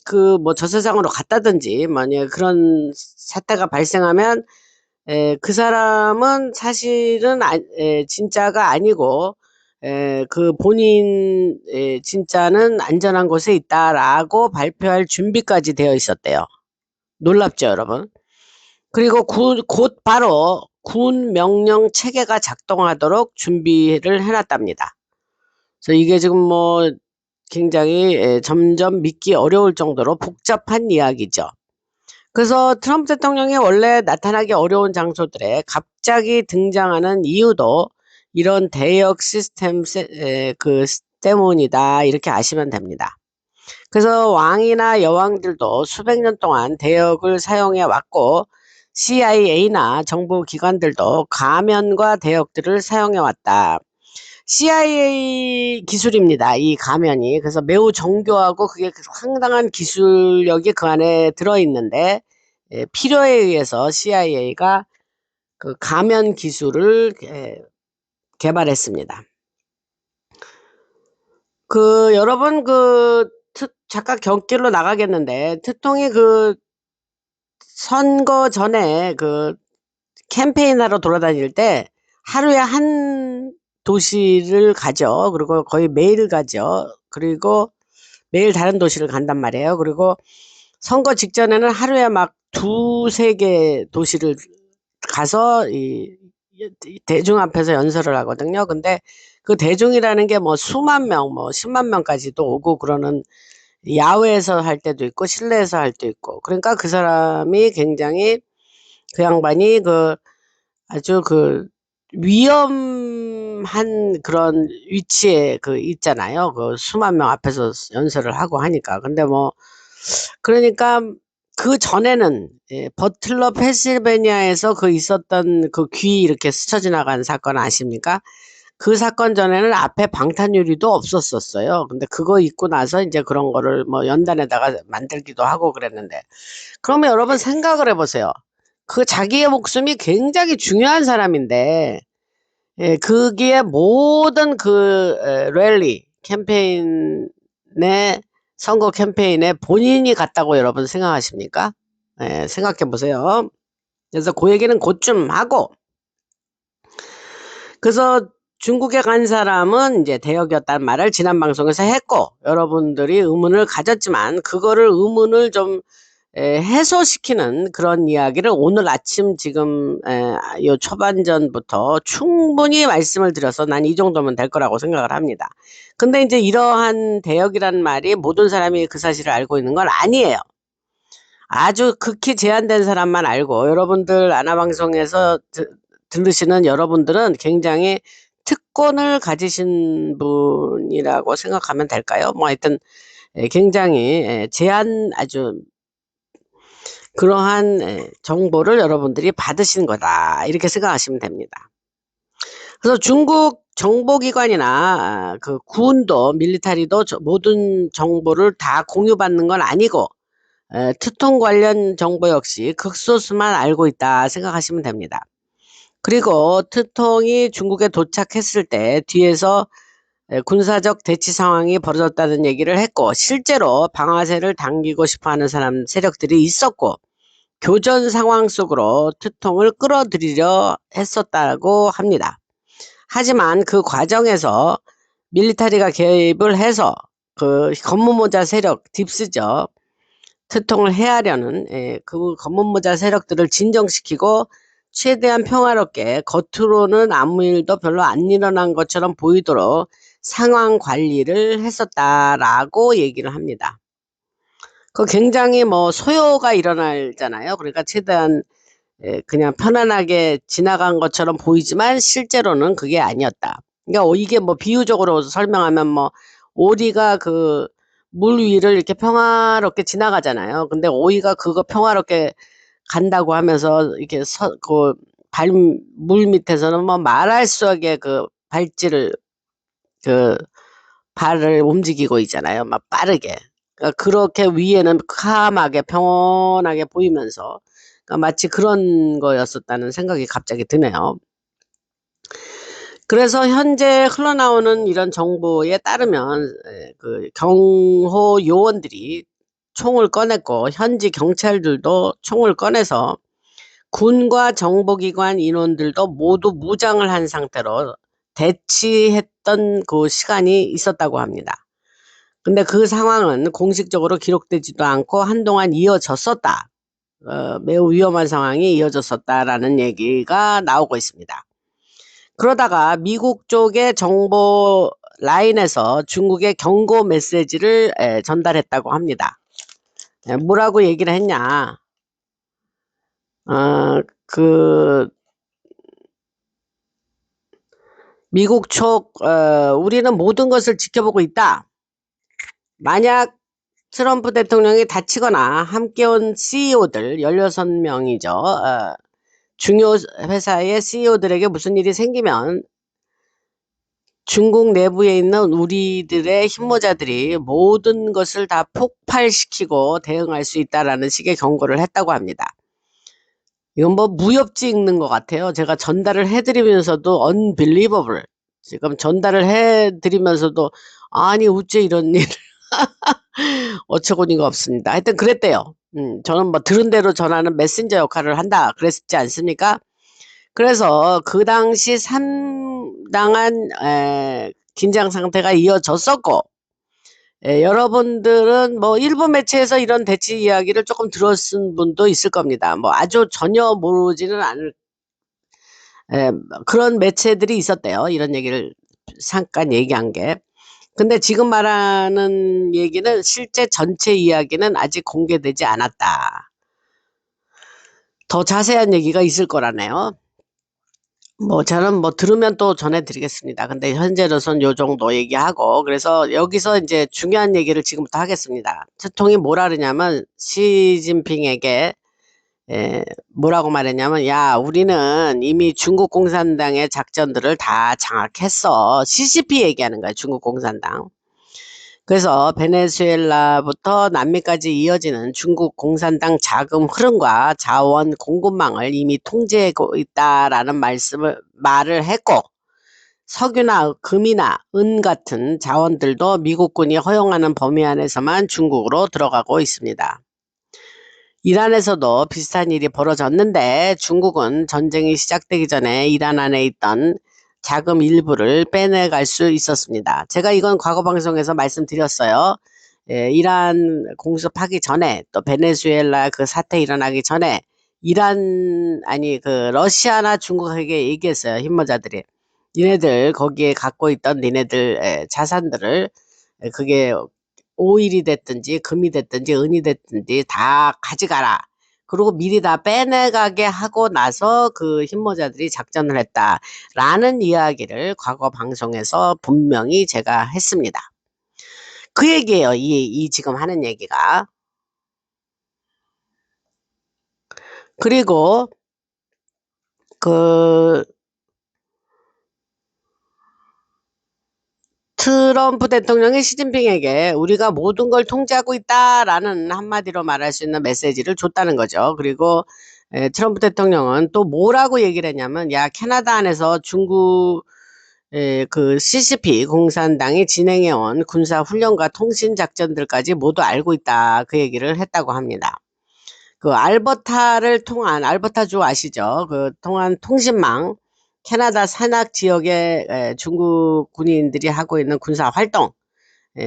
그 뭐 저세상으로 갔다든지, 만약에 그런 사태가 발생하면 그 사람은 사실은 진짜가 아니고 그 본인 진짜는 안전한 곳에 있다라고 발표할 준비까지 되어 있었대요. 놀랍죠, 여러분? 그리고 곧 바로 군 명령 체계가 작동하도록 준비를 해놨답니다. 그래서 이게 지금 뭐 굉장히 점점 믿기 어려울 정도로 복잡한 이야기죠. 그래서 트럼프 대통령이 원래 나타나기 어려운 장소들에 갑자기 등장하는 이유도 이런 대역 시스템 때문이다, 이렇게 아시면 됩니다. 그래서 왕이나 여왕들도 수백 년 동안 대역을 사용해 왔고, CIA나 정부 기관들도 가면과 대역들을 사용해 왔다. CIA 기술입니다, 이 가면이. 그래서 매우 정교하고 그게 상당한 기술력이 그 안에 들어있는데, 필요에 의해서 CIA가 그 가면 기술을 개발했습니다. 여러분 잠깐 곁길로 나가겠는데, 특통이 선거 전에 캠페인하러 돌아다닐 때 하루에 한 도시를 가죠. 그리고 거의 매일 가죠. 그리고 매일 다른 도시를 간단 말이에요. 그리고 선거 직전에는 하루에 막 두세 개 도시를 가서 이 대중 앞에서 연설을 하거든요. 근데 그 대중이라는 게 뭐 수만 명, 뭐 10만 명까지도 오고 그러는, 야외에서 할 때도 있고 실내에서 할 때도 있고. 그러니까 그 사람이 굉장히, 그 양반이 아주 위험한 그런 위치에 있잖아요. 수만 명 앞에서 연설을 하고 하니까. 근데 뭐 그러니까 그 전에는 버틀러 펜실베니아에서 있었던 귀 이렇게 스쳐 지나간 사건 아십니까? 그 사건 전에는 앞에 방탄유리도 없었었어요. 근데 그거 있고 나서 이제 그런 거를 뭐 연단에다가 만들기도 하고 그랬는데, 그러면 여러분 생각을 해보세요. 자기의 목숨이 굉장히 중요한 사람인데, 거기에 모든 랠리 캠페인에, 선거 캠페인에 본인이 갔다고 여러분 생각하십니까? 생각해 보세요. 그래서 그 얘기는 곧좀 하고, 그래서 중국에 간 사람은 이제 대역이었다는 말을 지난 방송에서 했고, 여러분들이 의문을 가졌지만 그거를 의문을 좀 해소시키는 그런 이야기를 오늘 아침 지금 요 초반전부터 충분히 말씀을 드려서 난 이 정도면 될 거라고 생각을 합니다. 근데 이제 이러한 대역이라는 말이 모든 사람이 그 사실을 알고 있는 건 아니에요. 아주 극히 제한된 사람만 알고, 여러분들 아나방송에서 들으시는 여러분들은 굉장히 특권을 가지신 분이라고 생각하면 될까요? 뭐 하여튼 굉장히 아주 그러한 정보를 여러분들이 받으신 거다, 이렇게 생각하시면 됩니다. 그래서 중국 정보기관이나 군도, 밀리터리도 모든 정보를 다 공유받는 건 아니고, 특통 관련 정보 역시 극소수만 알고 있다 생각하시면 됩니다. 그리고 특통이 중국에 도착했을 때 뒤에서 군사적 대치 상황이 벌어졌다는 얘기를 했고, 실제로 방아쇠를 당기고 싶어하는 세력들이 있었고, 교전 상황 속으로 특통을 끌어들이려 했었다고 합니다. 하지만 그 과정에서 밀리터리가 개입을 해서 검은모자 세력, 딥스죠, 특통을 해하려는 그 검은모자 세력들을 진정시키고 최대한 평화롭게, 겉으로는 아무 일도 별로 안 일어난 것처럼 보이도록 상황 관리를 했었다라고 얘기를 합니다. 굉장히 뭐 소요가 일어나잖아요. 그러니까 최대한 그냥 편안하게 지나간 것처럼 보이지만 실제로는 그게 아니었다. 그러니까 이게 뭐 비유적으로 설명하면, 뭐 오리가 물 위를 이렇게 평화롭게 지나가잖아요. 근데 오이가 그거 평화롭게 간다고 하면서 이렇게 물 밑에서는 뭐 말할 수 없게 발질을, 발을 움직이고 있잖아요. 막 빠르게. 그러니까 그렇게 위에는 캄하게 평온하게 보이면서, 그러니까 마치 그런 거였었다는 생각이 갑자기 드네요. 그래서 현재 흘러나오는 이런 정보에 따르면 경호 요원들이 총을 꺼냈고, 현지 경찰들도 총을 꺼내서 군과 정보기관 인원들도 모두 무장을 한 상태로 대치했던 그 시간이 있었다고 합니다. 근데 그 상황은 공식적으로 기록되지도 않고 한동안 이어졌었다. 매우 위험한 상황이 이어졌었다라는 얘기가 나오고 있습니다. 그러다가 미국 쪽의 정보 라인에서 중국에 경고 메시지를 전달했다고 합니다. 뭐라고 얘기를 했냐? 그 미국 쪽 우리는 모든 것을 지켜보고 있다. 만약 트럼프 대통령이 다치거나 함께 온 CEO들 16명이죠. 중요 회사의 CEO들에게 무슨 일이 생기면 중국 내부에 있는 우리들의 힘모자들이 모든 것을 다 폭발시키고 대응할 수 있다라는 식의 경고를 했다고 합니다. 이건 뭐 무협지 읽는 것 같아요. 제가 전달을 해드리면서도 unbelievable. 지금 전달을 해드리면서도 아니 어째 이런 일 어처구니가 없습니다. 하여튼 그랬대요. 저는 뭐 들은 대로 전하는 메신저 역할을 한다 그랬지 않습니까? 그래서 그 당시 상당한 긴장 상태가 이어졌었고 여러분들은 뭐 일부 매체에서 이런 대치 이야기를 조금 들었은 분도 있을 겁니다. 뭐 아주 전혀 모르지는 않을 그런 매체들이 있었대요. 이런 얘기를 잠깐 얘기한 게. 근데 지금 말하는 얘기는 실제 전체 이야기는 아직 공개되지 않았다. 더 자세한 얘기가 있을 거라네요. 뭐 저는 뭐 들으면 또 전해드리겠습니다. 근데 현재로선 요 정도 얘기하고 그래서 여기서 이제 중요한 얘기를 지금부터 하겠습니다. 채통이 뭐라 그러냐면 시진핑에게 뭐라고 말했냐면 야 우리는 이미 중국 공산당의 작전들을 다 장악했어. CCP 얘기하는 거야 중국 공산당. 그래서 베네수엘라부터 남미까지 이어지는 중국 공산당 자금 흐름과 자원 공급망을 이미 통제하고 있다라는 말을 했고 석유나 금이나 은 같은 자원들도 미국군이 허용하는 범위 안에서만 중국으로 들어가고 있습니다. 이란에서도 비슷한 일이 벌어졌는데 중국은 전쟁이 시작되기 전에 이란 안에 있던 자금 일부를 빼내갈 수 있었습니다. 제가 이건 과거 방송에서 말씀드렸어요. 이란 공습하기 전에 또 베네수엘라 그 사태 일어나기 전에 러시아나 중국에게 얘기했어요. 힘모자들이. 니네들 거기에 갖고 있던 니네들 자산들을 그게 오일이 됐든지 금이 됐든지 은이 됐든지 다 가져가라. 그리고 미리 다 빼내가게 하고 나서 그 힘모자들이 작전을 했다라는 이야기를 과거 방송에서 분명히 제가 했습니다. 그 얘기예요. 이 지금 하는 얘기가. 그리고 그 트럼프 대통령이 시진핑에게 우리가 모든 걸 통제하고 있다라는 한마디로 말할 수 있는 메시지를 줬다는 거죠. 그리고 트럼프 대통령은 또 뭐라고 얘기를 했냐면 야 캐나다 안에서 중국 그 CCP 공산당이 진행해온 군사훈련과 통신작전들까지 모두 알고 있다. 그 얘기를 했다고 합니다. 그 알버타주 아시죠? 그 통한 통신망 캐나다 산악 지역에 중국 군인들이 하고 있는 군사 활동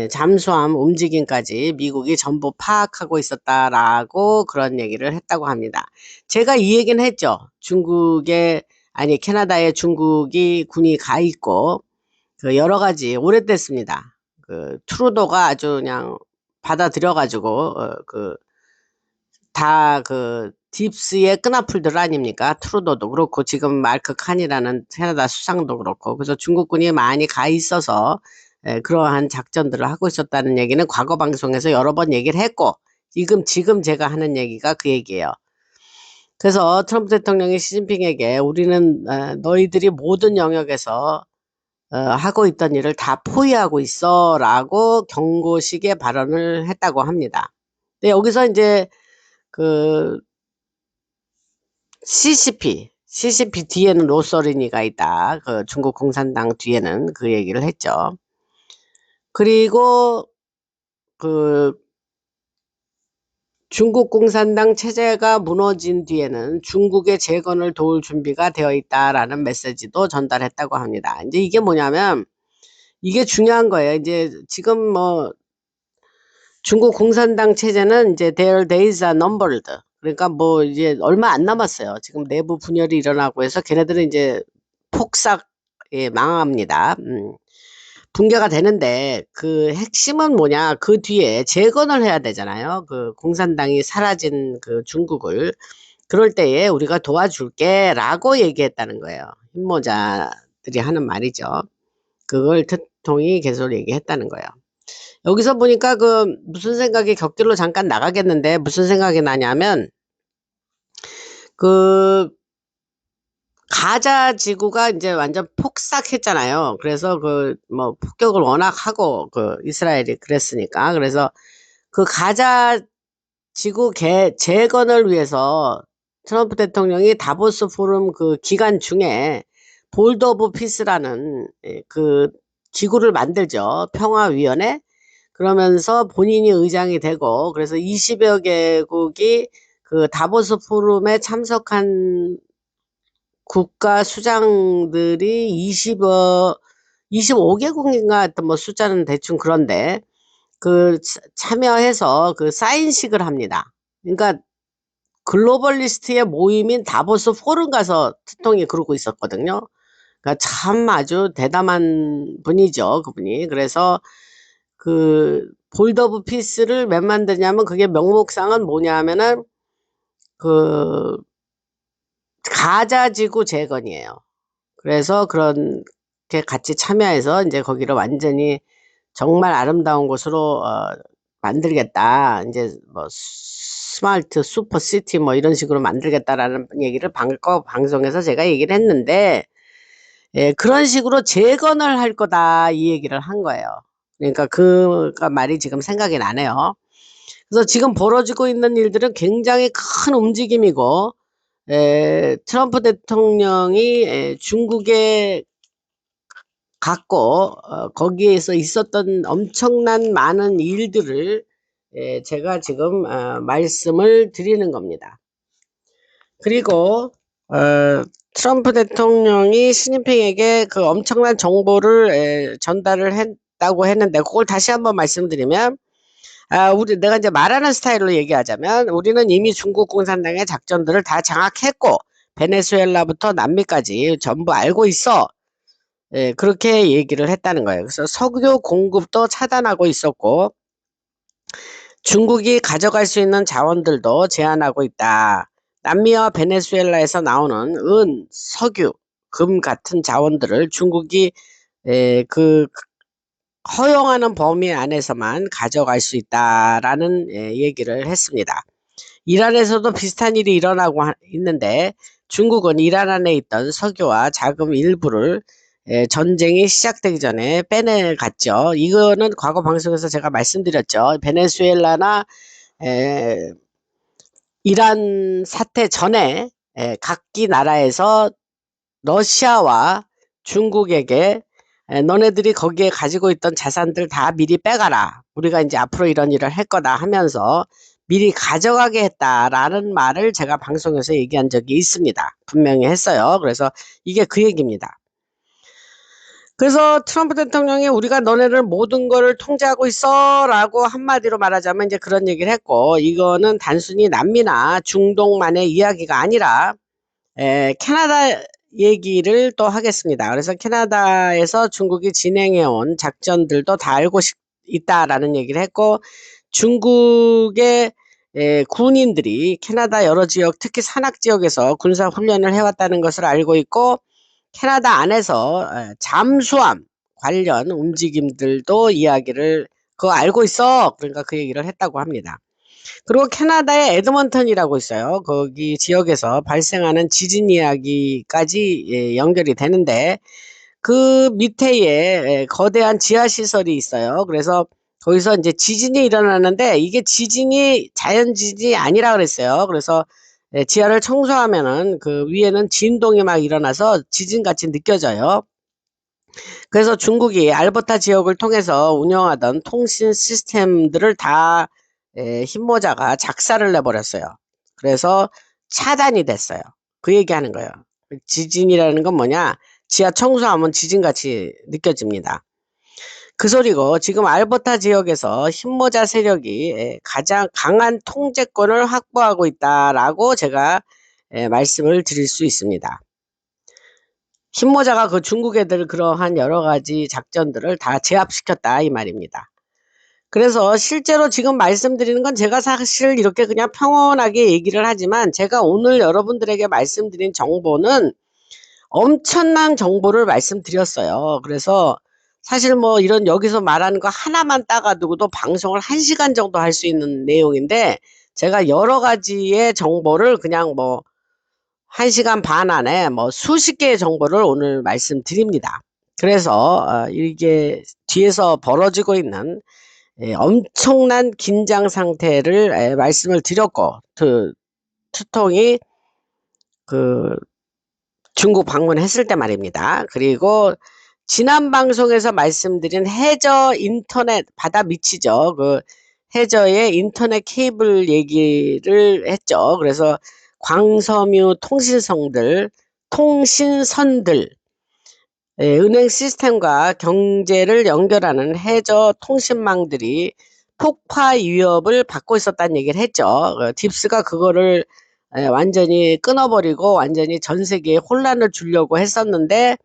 잠수함 움직임까지 미국이 전부 파악하고 있었다라고 그런 얘기를 했다고 합니다. 제가 이 얘기는 했죠. 캐나다에 중국이 군이 가 있고 그 여러 가지 오래됐습니다. 그 트루도가 아주 그냥 받아들여가지고 다 그 딥스의 끈앞풀들 아닙니까? 트루도도 그렇고 지금 마크 칸이라는 캐나다 수상도 그렇고 그래서 중국군이 많이 가 있어서 그러한 작전들을 하고 있었다는 얘기는 과거 방송에서 여러 번 얘기를 했고 지금 제가 하는 얘기가 그 얘기예요. 그래서 트럼프 대통령이 시진핑에게 우리는 너희들이 모든 영역에서 하고 있던 일을 다 포위하고 있어 라고 경고식의 발언을 했다고 합니다. 근데 여기서 이제 그 CCP 뒤에는 로서리니가 있다. 그 중국 공산당 뒤에는 그 얘기를 했죠. 그리고 그 중국 공산당 체제가 무너진 뒤에는 중국의 재건을 도울 준비가 되어 있다라는 메시지도 전달했다고 합니다. 이제 이게 뭐냐면 이게 중요한 거예요. 이제 지금 뭐 중국 공산당 체제는 이제 their days are numbered. 그러니까 뭐 이제 얼마 안 남았어요. 지금 내부 분열이 일어나고 해서 걔네들은 이제 폭삭 망합니다. 붕괴가 되는데 그 핵심은 뭐냐? 그 뒤에 재건을 해야 되잖아요. 그 공산당이 사라진 그 중국을. 그럴 때에 우리가 도와줄게라고 얘기했다는 거예요. 흰모자들이 하는 말이죠. 그걸 특통이 계속 얘기했다는 거예요. 여기서 보니까 그 무슨 생각이 곁길로 잠깐 나가겠는데 무슨 생각이 나냐면 그 가자 지구가 이제 완전 폭삭했잖아요. 그래서 그 뭐 폭격을 워낙 하고 그 이스라엘이 그랬으니까 그래서 그 가자 지구 재건을 위해서 트럼프 대통령이 다보스 포럼 그 기간 중에 볼드 오브 피스라는 그 기구를 만들죠. 평화위원회. 그러면서 본인이 의장이 되고 그래서 20여 개국이 그 다보스 포럼에 참석한 국가 수장들이 25개국인가 하여튼 뭐 숫자는 대충 그런데 그 참여해서 그 사인식을 합니다. 그러니까 글로벌리스트의 모임인 다보스 포럼 가서 특통이 그러고 있었거든요. 그러니까 참 아주 대담한 분이죠, 그분이. 그래서 그 볼드 오브 피스를 왜 만드냐면 그게 명목상은 뭐냐면은 그 가자 지구 재건이에요. 그래서 그렇게 같이 참여해서 이제 거기를 완전히 정말 아름다운 곳으로 만들겠다. 이제 뭐 스마트 슈퍼 시티 뭐 이런 식으로 만들겠다라는 얘기를 방송에서 제가 얘기를 했는데 그런 식으로 재건을 할 거다 이 얘기를 한 거예요. 그러니까 그 말이 지금 생각이 나네요. 그래서 지금 벌어지고 있는 일들은 굉장히 큰 움직임이고 트럼프 대통령이 중국에 갔고 거기에서 있었던 엄청난 많은 일들을 제가 지금 말씀을 드리는 겁니다. 그리고 트럼프 대통령이 시진핑에게 그 엄청난 정보를 전달을 했다고 했는데 그걸 다시 한번 말씀드리면 내가 이제 말하는 스타일로 얘기하자면 우리는 이미 중국 공산당의 작전들을 다 장악했고 베네수엘라부터 남미까지 전부 알고 있어. 그렇게 얘기를 했다는 거예요. 그래서 석유 공급도 차단하고 있었고 중국이 가져갈 수 있는 자원들도 제한하고 있다. 남미와 베네수엘라에서 나오는 은, 석유, 금 같은 자원들을 중국이 그 허용하는 범위 안에서만 가져갈 수 있다라는 얘기를 했습니다. 이란에서도 비슷한 일이 일어나고 있는데 중국은 이란 안에 있던 석유와 자금 일부를 전쟁이 시작되기 전에 빼내갔죠. 이거는 과거 방송에서 제가 말씀드렸죠. 베네수엘라나 이란 사태 전에 각기 나라에서 러시아와 중국에게 너네들이 거기에 가지고 있던 자산들 다 미리 빼가라. 우리가 이제 앞으로 이런 일을 할 거다 하면서 미리 가져가게 했다라는 말을 제가 방송에서 얘기한 적이 있습니다. 분명히 했어요. 그래서 이게 그 얘기입니다. 그래서 트럼프 대통령이 우리가 너네를 모든 거를 통제하고 있어 라고 한마디로 말하자면 이제 그런 얘기를 했고 이거는 단순히 남미나 중동만의 이야기가 아니라 캐나다 얘기를 또 하겠습니다. 그래서 캐나다에서 중국이 진행해온 작전들도 다 알고 있다라는 얘기를 했고 중국의 군인들이 캐나다 여러 지역 특히 산악 지역에서 군사 훈련을 해왔다는 것을 알고 있고 캐나다 안에서 잠수함 관련 움직임들도 이야기를 그거 알고 있어. 그러니까 그 얘기를 했다고 합니다. 그리고 캐나다의 에드먼턴이라고 있어요. 거기 지역에서 발생하는 지진 이야기까지 연결이 되는데 그 밑에에 거대한 지하시설이 있어요. 그래서 거기서 이제 지진이 일어나는데 이게 지진이 자연 지진이 아니라 그랬어요. 그래서 지하를 청소하면은 그 위에는 진동이 막 일어나서 지진같이 느껴져요. 그래서 중국이 알버타 지역을 통해서 운영하던 통신 시스템들을 다 흰모자가 작사를 내버렸어요. 그래서 차단이 됐어요. 그 얘기하는 거예요. 지진이라는 건 뭐냐? 지하 청소하면 지진같이 느껴집니다. 그 소리고 지금 알버타 지역에서 흰모자 세력이 가장 강한 통제권을 확보하고 있다라고 제가 말씀을 드릴 수 있습니다. 흰모자가 그 중국 애들 그러한 여러 가지 작전들을 다 제압시켰다 이 말입니다. 그래서 실제로 지금 말씀드리는 건 제가 사실 이렇게 그냥 평온하게 얘기를 하지만 제가 오늘 여러분들에게 말씀드린 정보는 엄청난 정보를 말씀드렸어요. 그래서 사실 뭐 이런 여기서 말하는 거 하나만 따가지고도 방송을 1시간 정도 할 수 있는 내용인데 제가 여러 가지의 정보를 그냥 뭐 1시간 반 안에 뭐 수십 개의 정보를 오늘 말씀드립니다. 그래서 이게 뒤에서 벌어지고 있는 엄청난 긴장 상태를 말씀을 드렸고 투통이 그 중국 방문했을 때 말입니다. 그리고 지난 방송에서 말씀드린 해저 인터넷 바다 밑이죠. 그 해저의 인터넷 케이블 얘기를 했죠. 그래서 광섬유 통신선들, 은행 시스템과 경제를 연결하는 해저 통신망들이 폭파 위협을 받고 있었다는 얘기를 했죠. 딥스가 그거를 완전히 끊어버리고 완전히 전 세계에 혼란을 주려고 했었는데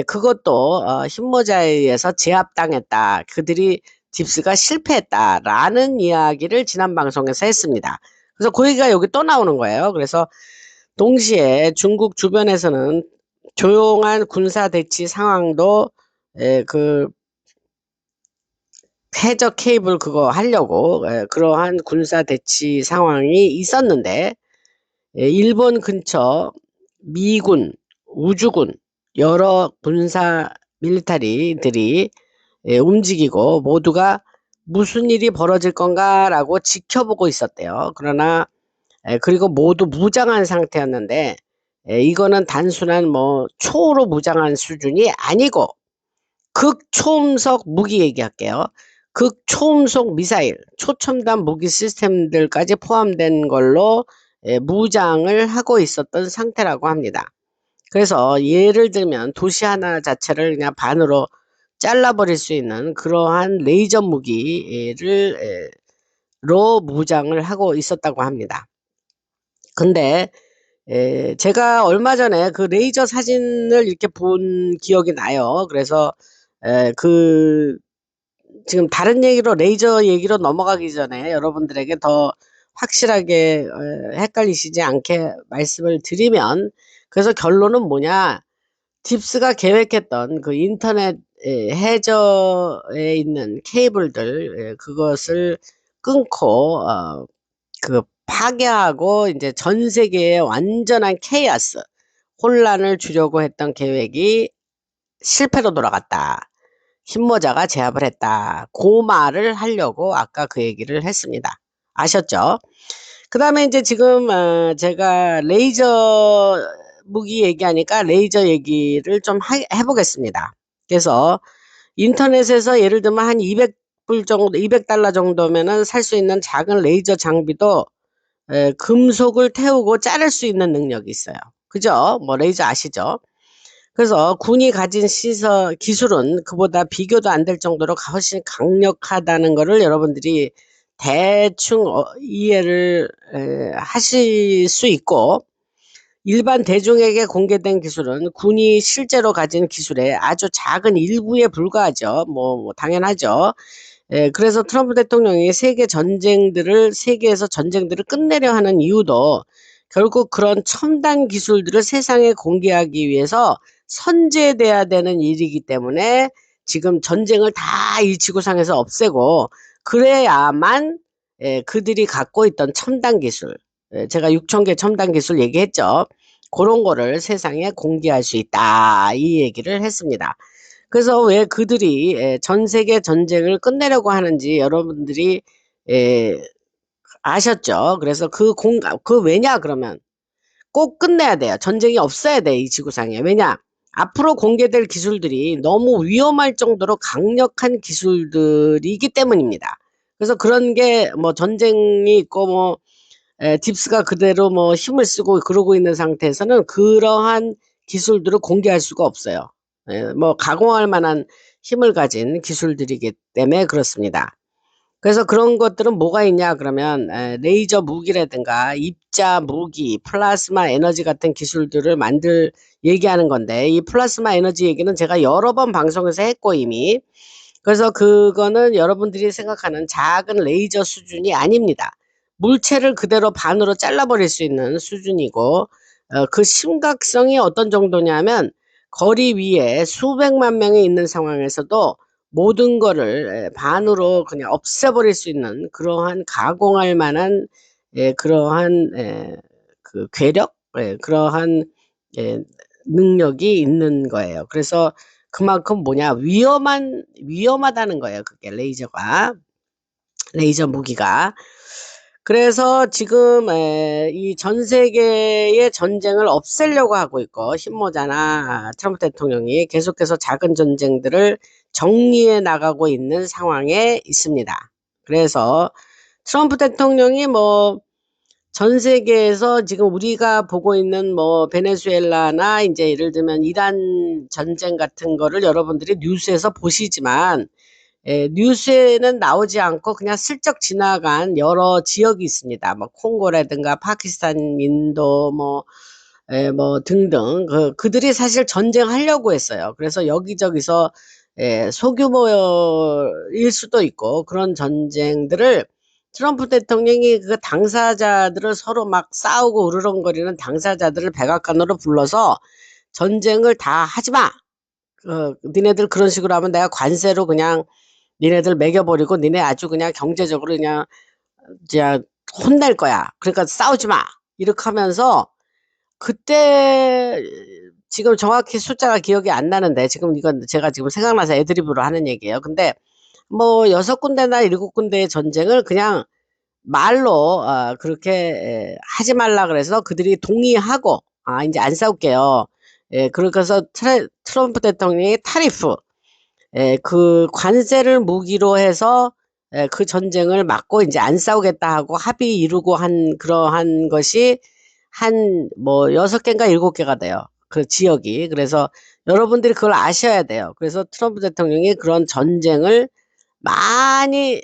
그것도 흰모자에 의해서 제압당했다. 그들이 딥스가 실패했다라는 이야기를 지난 방송에서 했습니다. 그래서 그 얘기가 여기 또 나오는 거예요. 그래서 동시에 중국 주변에서는 조용한 군사 대치 상황도 그 해저 케이블 그거 하려고 그러한 군사 대치 상황이 있었는데 일본 근처 미군, 우주군 여러 군사 밀리터리들이 움직이고 모두가 무슨 일이 벌어질 건가라고 지켜보고 있었대요. 그러나 그리고 모두 무장한 상태였는데 이거는 단순한 뭐 초로 무장한 수준이 아니고 극초음속 무기 얘기할게요. 극초음속 미사일, 초첨단 무기 시스템들까지 포함된 걸로 무장을 하고 있었던 상태라고 합니다. 그래서 예를 들면 도시 하나 자체를 그냥 반으로 잘라버릴 수 있는 그러한 레이저 무기를 로 무장을 하고 있었다고 합니다. 근데 제가 얼마 전에 그 레이저 사진을 이렇게 본 기억이 나요. 그래서 그 지금 다른 얘기로 레이저 얘기로 넘어가기 전에 여러분들에게 더 확실하게 헷갈리시지 않게 말씀을 드리면 그래서 결론은 뭐냐? 딥스가 계획했던 그 인터넷 해저에 있는 케이블들 그것을 끊고 그 파괴하고 이제 전 세계에 완전한 케이오스, 혼란을 주려고 했던 계획이 실패로 돌아갔다. 흰모자가 제압을 했다. 그 말을 하려고 아까 그 얘기를 했습니다. 아셨죠? 그 다음에 이제 지금 제가 레이저 무기 얘기하니까 레이저 얘기를 좀 해보겠습니다. 그래서 인터넷에서 예를 들면 한 200불 정도, 200달러 정도면은 살 수 있는 작은 레이저 장비도 금속을 태우고 자를 수 있는 능력이 있어요. 그죠? 뭐 레이저 아시죠? 그래서 군이 가진 기술은 그보다 비교도 안 될 정도로 훨씬 강력하다는 거를 여러분들이 대충 이해를 하실 수 있고 일반 대중에게 공개된 기술은 군이 실제로 가진 기술의 아주 작은 일부에 불과하죠. 뭐 당연하죠. 그래서 트럼프 대통령이 세계에서 전쟁들을 끝내려 하는 이유도 결국 그런 첨단 기술들을 세상에 공개하기 위해서 선제돼야 되는 일이기 때문에 지금 전쟁을 다 이 지구상에서 없애고 그래야만 그들이 갖고 있던 첨단 기술, 제가 6,000개 첨단 기술 얘기했죠. 그런 거를 세상에 공개할 수 있다. 이 얘기를 했습니다. 그래서 왜 그들이 전 세계 전쟁을 끝내려고 하는지 여러분들이 아셨죠? 그래서 그 왜냐 그러면 꼭 끝내야 돼요. 전쟁이 없어야 돼, 이 지구상에. 왜냐? 앞으로 공개될 기술들이 너무 위험할 정도로 강력한 기술들이기 때문입니다. 그래서 그런 게 뭐 전쟁이 있고 뭐 딥스가 그대로 뭐 힘을 쓰고 그러고 있는 상태에서는 그러한 기술들을 공개할 수가 없어요. 뭐 가공할 만한 힘을 가진 기술들이기 때문에 그렇습니다. 그래서 그런 것들은 뭐가 있냐 그러면 레이저 무기라든가 입자 무기, 플라즈마 에너지 같은 기술들을 얘기하는 건데, 이 플라즈마 에너지 얘기는 제가 여러 번 방송에서 했고 이미. 그래서 그거는 여러분들이 생각하는 작은 레이저 수준이 아닙니다. 물체를 그대로 반으로 잘라버릴 수 있는 수준이고, 그 심각성이 어떤 정도냐면 거리 위에 수백만 명이 있는 상황에서도 모든 거를 반으로 그냥 없애버릴 수 있는 그러한 가공할 만한 그러한 그 괴력, 그러한 예 능력이 있는 거예요. 그래서 그만큼 뭐냐 위험하다는 거예요, 그게 레이저가. 레이저 무기가. 그래서 지금 이 전 세계의 전쟁을 없애려고 하고 있고, 신모자나 트럼프 대통령이 계속해서 작은 전쟁들을 정리해 나가고 있는 상황에 있습니다. 그래서 트럼프 대통령이 뭐 전 세계에서 지금 우리가 보고 있는 뭐 베네수엘라나 인제 예를 들면 이란 전쟁 같은 거를 여러분들이 뉴스에서 보시지만 뉴스에는 나오지 않고 그냥 슬쩍 지나간 여러 지역이 있습니다. 뭐 콩고라든가 파키스탄, 인도 뭐 등등 그들이 사실 전쟁하려고 했어요. 그래서 여기저기서 소규모일 수도 있고 그런 전쟁들을 트럼프 대통령이 그 당사자들을 서로 막 싸우고 으르렁거리는 당사자들을 백악관으로 불러서 "전쟁을 다 하지 마. 니네들 그런 식으로 하면 내가 관세로 그냥 니네들 먹여 버리고 니네 아주 그냥 경제적으로 그냥 진짜 혼낼 거야. 그러니까 싸우지 마." 이렇게 하면서 그때 지금 정확히 숫자가 기억이 안 나는데, 지금 이건 제가 지금 생각나서 애드리브로 하는 얘기예요. 근데 뭐 6 군데나 7 군데의 전쟁을 그냥 말로 그렇게 하지 말라 그래서 그들이 동의하고 인제 안 싸울게요. 그렇게 해서 트럼프 대통령이 타리프, 그 관세를 무기로 해서 그 전쟁을 막고 인제 안 싸우겠다 하고 합의 이루고 한 그러한 것이 한 뭐 6 개인가 7 개가 돼요, 그 지역이. 그래서 여러분들이 그걸 아셔야 돼요. 그래서 트럼프 대통령이 그런 전쟁을 많이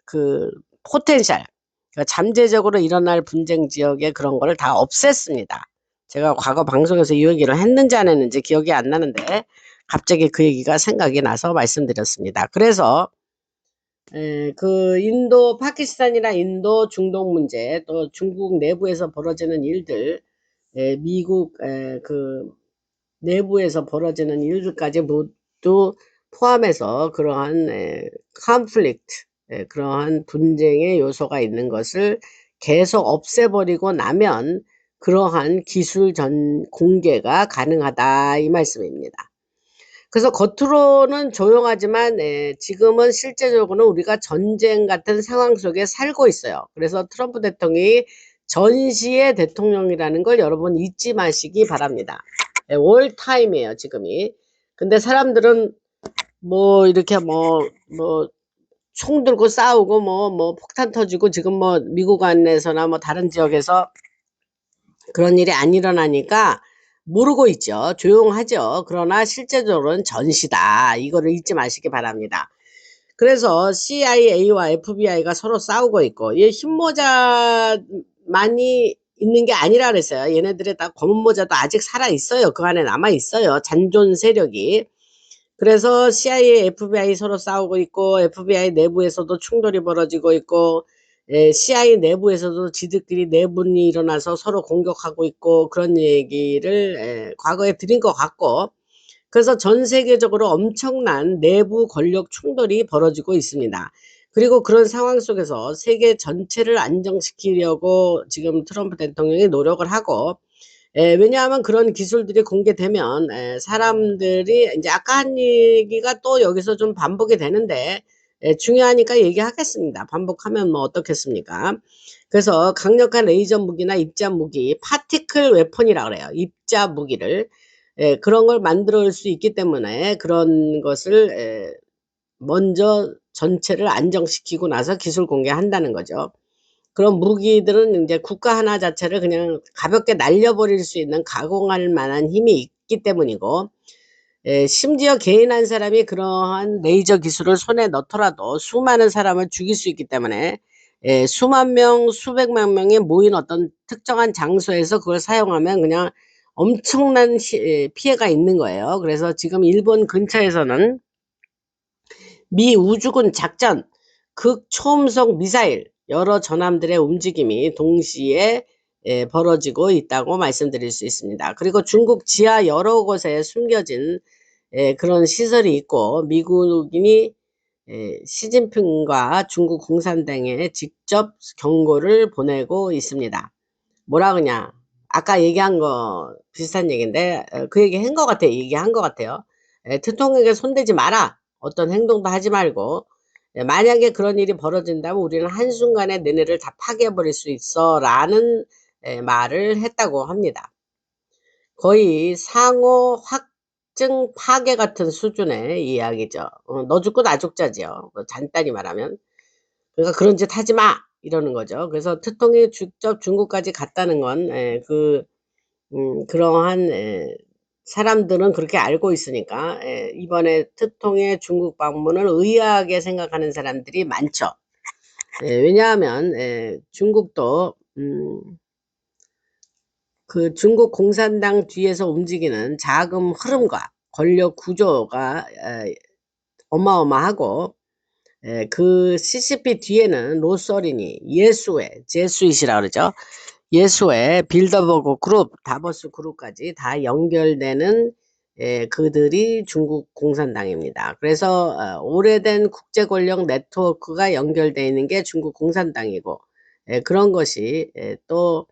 그 포텐셜, 그러니까 잠재적으로 일어날 분쟁 지역의 그런 거를 다 없앴습니다. 제가 과거 방송에서 이 얘기를 했는지 안 했는지 기억이 안 나는데 갑자기 그 얘기가 생각이 나서 말씀드렸습니다. 그래서 그 인도 파키스탄이나 인도 중동 문제, 또 중국 내부에서 벌어지는 일들, 미국 그 내부에서 벌어지는 일들까지 모두 포함해서 그러한 conflict, 그러한 분쟁의 요소가 있는 것을 계속 없애버리고 나면 그러한 기술 공개가 가능하다, 이 말씀입니다. 그래서 겉으로는 조용하지만 지금은 실제적으로는 우리가 전쟁 같은 상황 속에 살고 있어요. 그래서 트럼프 대통령이 전시의 대통령이라는 걸 여러분 잊지 마시기 바랍니다. 올타임이에요, 지금이. 근데 사람들은 뭐 이렇게 총 들고 싸우고 폭탄 터지고 지금 뭐 미국 안에서나 뭐 다른 지역에서 그런 일이 안 일어나니까 모르고 있죠. 조용하죠. 그러나 실제적으로는 전시다. 이거를 잊지 마시기 바랍니다. 그래서 CIA와 FBI가 서로 싸우고 있고, 이 흰모자만이 있는 게 아니라 그랬어요. 얘네들의 다 검은 모자도 아직 살아 있어요. 그 안에 남아 있어요, 잔존 세력이. 그래서 CIA, FBI 서로 싸우고 있고, FBI 내부에서도 충돌이 벌어지고 있고, CIA 내부에서도 지들끼리 내분이 일어나서 서로 공격하고 있고, 그런 얘기를 과거에 드린 것 같고, 그래서 전 세계적으로 엄청난 내부 권력 충돌이 벌어지고 있습니다. 그리고 그런 상황 속에서 세계 전체를 안정시키려고 지금 트럼프 대통령이 노력을 하고, 왜냐하면 그런 기술들이 공개되면 사람들이 인제 아까 한 얘기가 또 여기서 좀 반복이 되는데 중요하니까 얘기하겠습니다. 반복하면 뭐 어떻겠습니까? 그래서 강력한 레이저 무기나 입자 무기, 파티클 웨폰이라 그래요, 입자 무기를. 그런 걸 만들 수 있기 때문에 그런 것을 먼저 전체를 안정시키고 나서 기술 공개한다는 거죠. 그런 무기들은 이제 국가 하나 자체를 그냥 가볍게 날려버릴 수 있는 가공할 만한 힘이 있기 때문이고, 심지어 개인 한 사람이 그러한 레이저 기술을 손에 넣더라도 수많은 사람을 죽일 수 있기 때문에, 수만 명, 수백만 명이 모인 어떤 특정한 장소에서 그걸 사용하면 그냥 엄청난 피해가 있는 거예요. 그래서 지금 일본 근처에서는 미 우주군 작전, 극초음속 미사일, 여러 전함들의 움직임이 동시에 벌어지고 있다고 말씀드릴 수 있습니다. 그리고 중국 지하 여러 곳에 숨겨진 그런 시설이 있고, 미국인이 시진핑과 중국 공산당에 직접 경고를 보내고 있습니다. 뭐라 그러냐, 아까 얘기한 거 비슷한 얘기인데, 그 얘기 한 것 같아요. 얘기한 것 같아요. 특통에게 손대지 마라. 어떤 행동도 하지 말고, 만약에 그런 일이 벌어진다면 우리는 한순간에 너네를 다 파괴해버릴 수 있어 라는 말을 했다고 합니다. 거의 상호 확증 파괴 같은 수준의 이야기죠. 너 죽고 나 죽자지요. 간단히 말하면. 그러니까 그런 짓 하지 마! 이러는 거죠. 그래서 특통이 직접 중국까지 갔다는 건, 그러한, 사람들은 그렇게 알고 있으니까, 이번에 특통의 중국 방문을 의아하게 생각하는 사람들이 많죠. 왜냐하면, 중국도, 그 중국 공산당 뒤에서 움직이는 자금 흐름과 권력 구조가 어마어마하고, 그 CCP 뒤에는 로서린이 예수회, 제수잇이라 그러죠. 예수회, 빌더버그 그룹, 다보스 그룹까지 다 연결되는 그들이 중국 공산당입니다. 그래서 오래된 국제 권력 네트워크가 연결되어 있는 게 중국 공산당이고, 그런 것이 또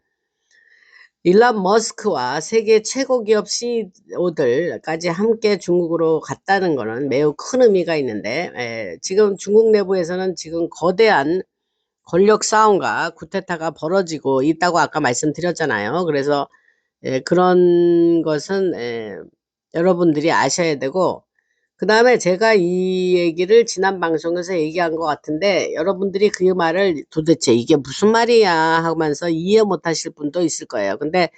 일론 머스크와 세계 최고 기업 CEO들까지 함께 중국으로 갔다는 것은 매우 큰 의미가 있는데, 지금 중국 내부에서는 지금 거대한 권력 싸움과 쿠데타가 벌어지고 있다고 아까 말씀드렸잖아요. 그래서 그런 것은 여러분들이 아셔야 되고, 그 다음에 제가 이 얘기를 지난 방송에서 얘기한 것 같은데, 여러분들이 그 말을 도대체 이게 무슨 말이야 하면서 이해 못하실 분도 있을 거예요. 근데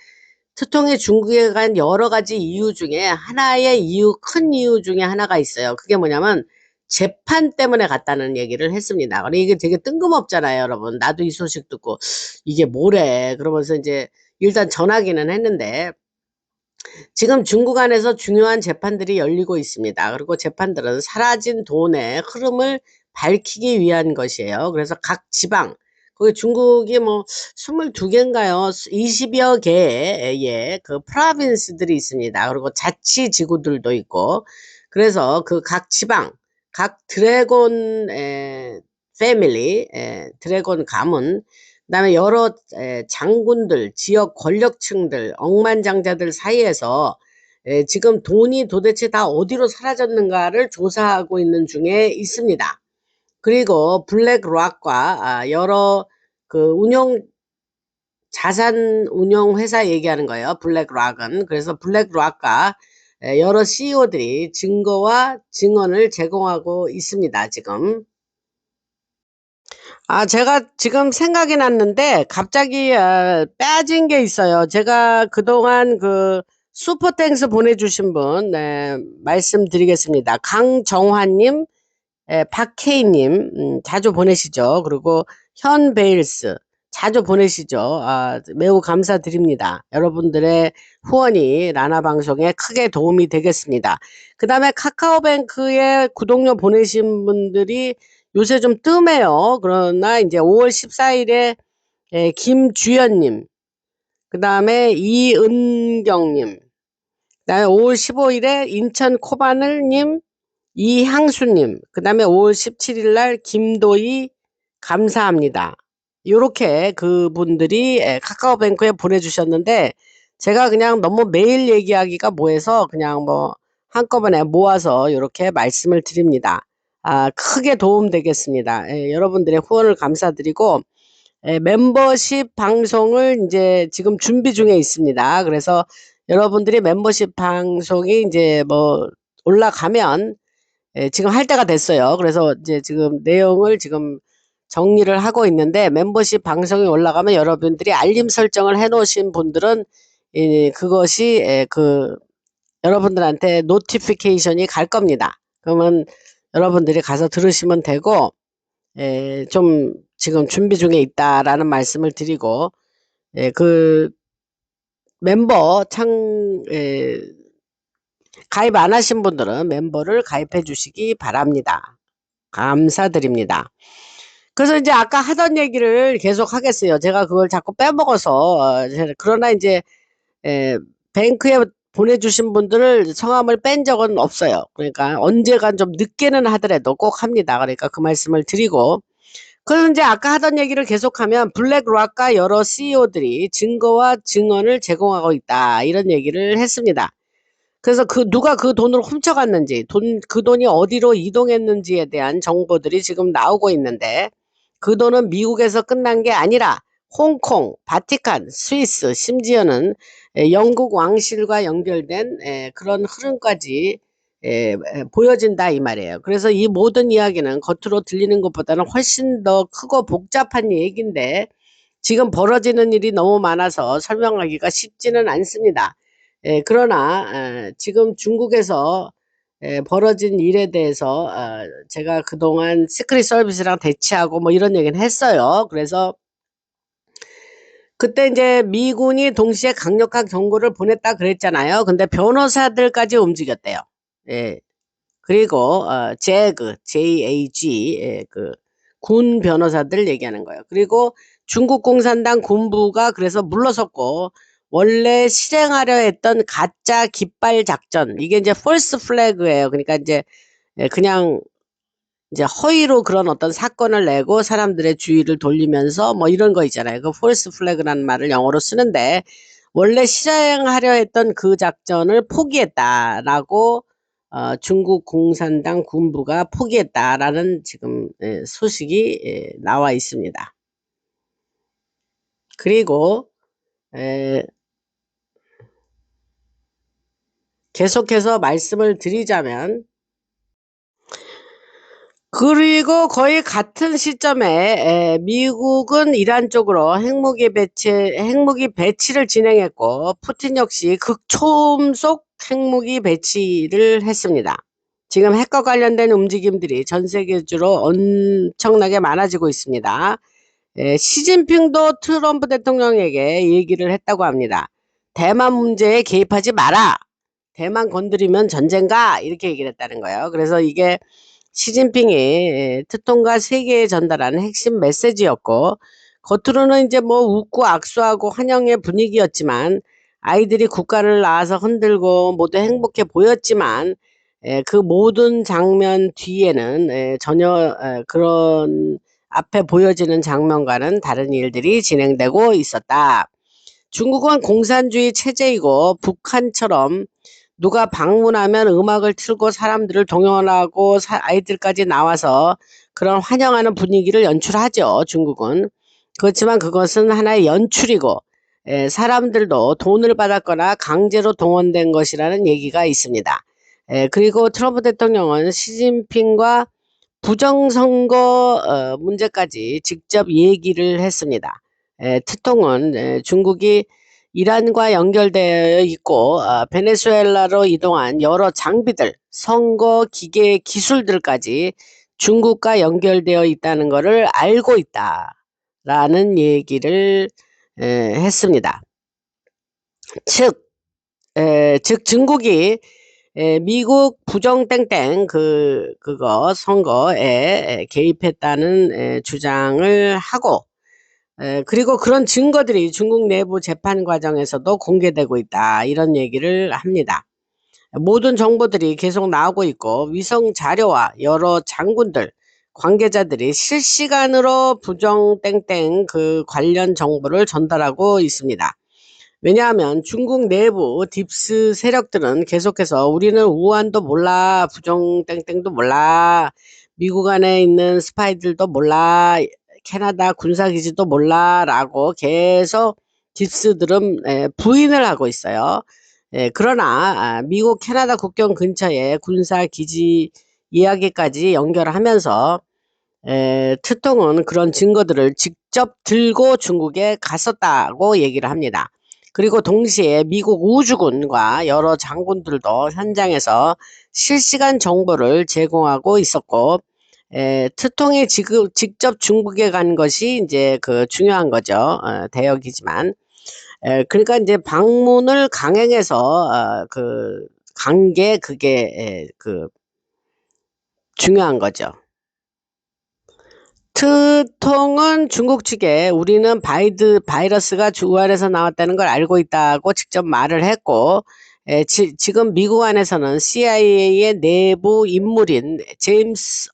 특통이 중국에 간 여러 가지 이유 중에 하나의 이유, 큰 이유 중에 하나가 있어요. 그게 뭐냐면 재판 때문에 갔다는 얘기를 했습니다. 근데 이게 되게 뜬금없잖아요, 여러분. 나도 이 소식 듣고 이게 뭐래 그러면서 이제 일단 전화기는 했는데, 지금 중국 안에서 중요한 재판들이 열리고 있습니다. 그리고 재판들은 사라진 돈의 흐름을 밝히기 위한 것이에요. 그래서 각 지방, 거기 중국이 뭐 22개인가요? 20여 개의 그 프로빈스들이 있습니다. 그리고 자치지구들도 있고, 그래서 그 각 지방, 각 드래곤 패밀리, 드래곤 가문, 그다음에 여러 장군들, 지역 권력층들, 억만장자들 사이에서 지금 돈이 도대체 다 어디로 사라졌는가를 조사하고 있는 중에 있습니다. 그리고 블랙락과 여러 그 자산 운용 회사 얘기하는 거예요. 블랙락은. 그래서 블랙락과 여러 CEO들이 증거와 증언을 제공하고 있습니다. 지금. 제가 지금 생각이 났는데 갑자기 빠진 게 있어요. 제가 그동안 그 슈퍼땡스 보내주신 분 말씀드리겠습니다. 강정환님, 박혜인님 자주 보내시죠. 그리고 현베일스 자주 보내시죠. 매우 감사드립니다. 여러분들의 후원이 라나방송에 크게 도움이 되겠습니다. 그 다음에 카카오뱅크에 구독료 보내신 분들이 요새 좀 뜸해요. 그러나 이제 5월 14일에 김주연님, 그 다음에 이은경님, 그 다음에 5월 15일에 인천 코바늘님, 이향수님, 그 다음에 5월 17일 날 김도희 감사합니다. 요렇게 그분들이 카카오뱅크에 보내주셨는데, 제가 그냥 너무 매일 얘기하기가 뭐해서 그냥 뭐 한꺼번에 모아서 요렇게 말씀을 드립니다. 크게 도움되겠습니다. 여러분들의 후원을 감사드리고, 멤버십 방송을 이제 지금 준비 중에 있습니다. 그래서 여러분들이 멤버십 방송이 이제 뭐 올라가면 지금 할 때가 됐어요. 그래서 이제 지금 내용을 지금 정리를 하고 있는데, 멤버십 방송이 올라가면 여러분들이 알림 설정을 해 놓으신 분들은 그것이 여러분들한테 노티피케이션이 갈 겁니다. 그러면 여러분들이 가서 들으시면 되고, 좀 지금 준비 중에 있다라는 말씀을 드리고, 그 멤버 가입 안 하신 분들은 멤버를 가입해 주시기 바랍니다. 감사드립니다. 그래서 이제 아까 하던 얘기를 계속 하겠어요. 제가 그걸 자꾸 빼먹어서. 그러나 이제 뱅크에 보내주신 분들을 성함을 뺀 적은 없어요. 그러니까 언제간 좀 늦게는 하더라도 꼭 합니다. 그러니까 그 말씀을 드리고, 그래서 이제 아까 하던 얘기를 계속하면 블랙락과 여러 CEO들이 증거와 증언을 제공하고 있다, 이런 얘기를 했습니다. 그래서 누가 그 돈을 훔쳐갔는지, 그 돈이 어디로 이동했는지에 대한 정보들이 지금 나오고 있는데, 그 돈은 미국에서 끝난 게 아니라 홍콩, 바티칸, 스위스, 심지어는 영국 왕실과 연결된 그런 흐름까지 보여진다, 이 말이에요. 그래서 이 모든 이야기는 겉으로 들리는 것보다는 훨씬 더 크고 복잡한 얘기인데, 지금 벌어지는 일이 너무 많아서 설명하기가 쉽지는 않습니다. 그러나 지금 중국에서 벌어진 일에 대해서 제가 그동안 시크릿 서비스랑 대치하고 뭐 이런 얘기는 했어요. 그래서 그때 이제 미군이 동시에 강력한 경고를 보냈다 그랬잖아요. 근데 변호사들까지 움직였대요. 예. 그리고 JAG, 군 변호사들 얘기하는 거예요. 그리고 중국 공산당 군부가 그래서 물러섰고, 원래 실행하려 했던 가짜 깃발 작전, 이게 이제 폴스 플래그예요. 그러니까 이제 그냥 이제 허위로 그런 어떤 사건을 내고 사람들의 주의를 돌리면서 뭐 이런 거 있잖아요. 그 폴스 플래그라는 말을 영어로 쓰는데, 원래 실행하려 했던 그 작전을 포기했다라고 중국 공산당 군부가 포기했다라는 지금 소식이 나와 있습니다. 그리고 계속해서 말씀을 드리자면, 그리고 거의 같은 시점에 미국은 이란 쪽으로 핵무기 배치를 진행했고, 푸틴 역시 극초음속 핵무기 배치를 했습니다. 지금 핵과 관련된 움직임들이 전 세계적으로 엄청나게 많아지고 있습니다. 시진핑도 트럼프 대통령에게 얘기를 했다고 합니다. 대만 문제에 개입하지 마라. 대만 건드리면 전쟁가, 이렇게 얘기를 했다는 거예요. 그래서 이게 시진핑이 특통과 세계에 전달하는 핵심 메시지였고, 겉으로는 이제 뭐 웃고 악수하고 환영의 분위기였지만, 아이들이 국가를 낳아서 흔들고 모두 행복해 보였지만, 그 모든 장면 뒤에는 전혀 그런 앞에 보여지는 장면과는 다른 일들이 진행되고 있었다. 중국은 공산주의 체제이고, 북한처럼 누가 방문하면 음악을 틀고 사람들을 동원하고 아이들까지 나와서 그런 환영하는 분위기를 연출하죠, 중국은. 그렇지만 그것은 하나의 연출이고, 사람들도 돈을 받았거나 강제로 동원된 것이라는 얘기가 있습니다. 그리고 트럼프 대통령은 시진핑과 부정선거 문제까지 직접 얘기를 했습니다. 특통은 중국이 이란과 연결되어 있고 베네수엘라로 이동한 여러 장비들, 선거 기계 기술들까지 중국과 연결되어 있다는 것을 알고 있다라는 얘기를 했습니다. 즉 중국이 미국 부정땡땡 그거 선거에 개입했다는 주장을 하고, 그리고 그런 증거들이 중국 내부 재판 과정에서도 공개되고 있다, 이런 얘기를 합니다. 모든 정보들이 계속 나오고 있고, 위성 자료와 여러 장군들, 관계자들이 실시간으로 부정땡땡 그 관련 정보를 전달하고 있습니다. 왜냐하면 중국 내부 딥스 세력들은 계속해서 우리는 우한도 몰라, 부정땡땡도 몰라, 미국 안에 있는 스파이들도 몰라, 캐나다 군사기지도 몰라 라고 계속 딥스들은 부인을 하고 있어요. 그러나 미국 캐나다 국경 근처에 군사기지 이야기까지 연결하면서 트통은 그런 증거들을 직접 들고 중국에 갔었다고 얘기를 합니다. 그리고 동시에 미국 우주군과 여러 장군들도 현장에서 실시간 정보를 제공하고 있었고, 트통이 지금 직접 중국에 간 것이 이제 그 중요한 거죠. 대역이지만. 그러니까 이제 방문을 강행해서 그 간 게 그게 그 중요한 거죠. 트통은 중국 측에 우리는 바이러스가 우한에서 나왔다는 걸 알고 있다고 직접 말을 했고, 지금 미국 안에서는 CIA의 내부 인물인 제임스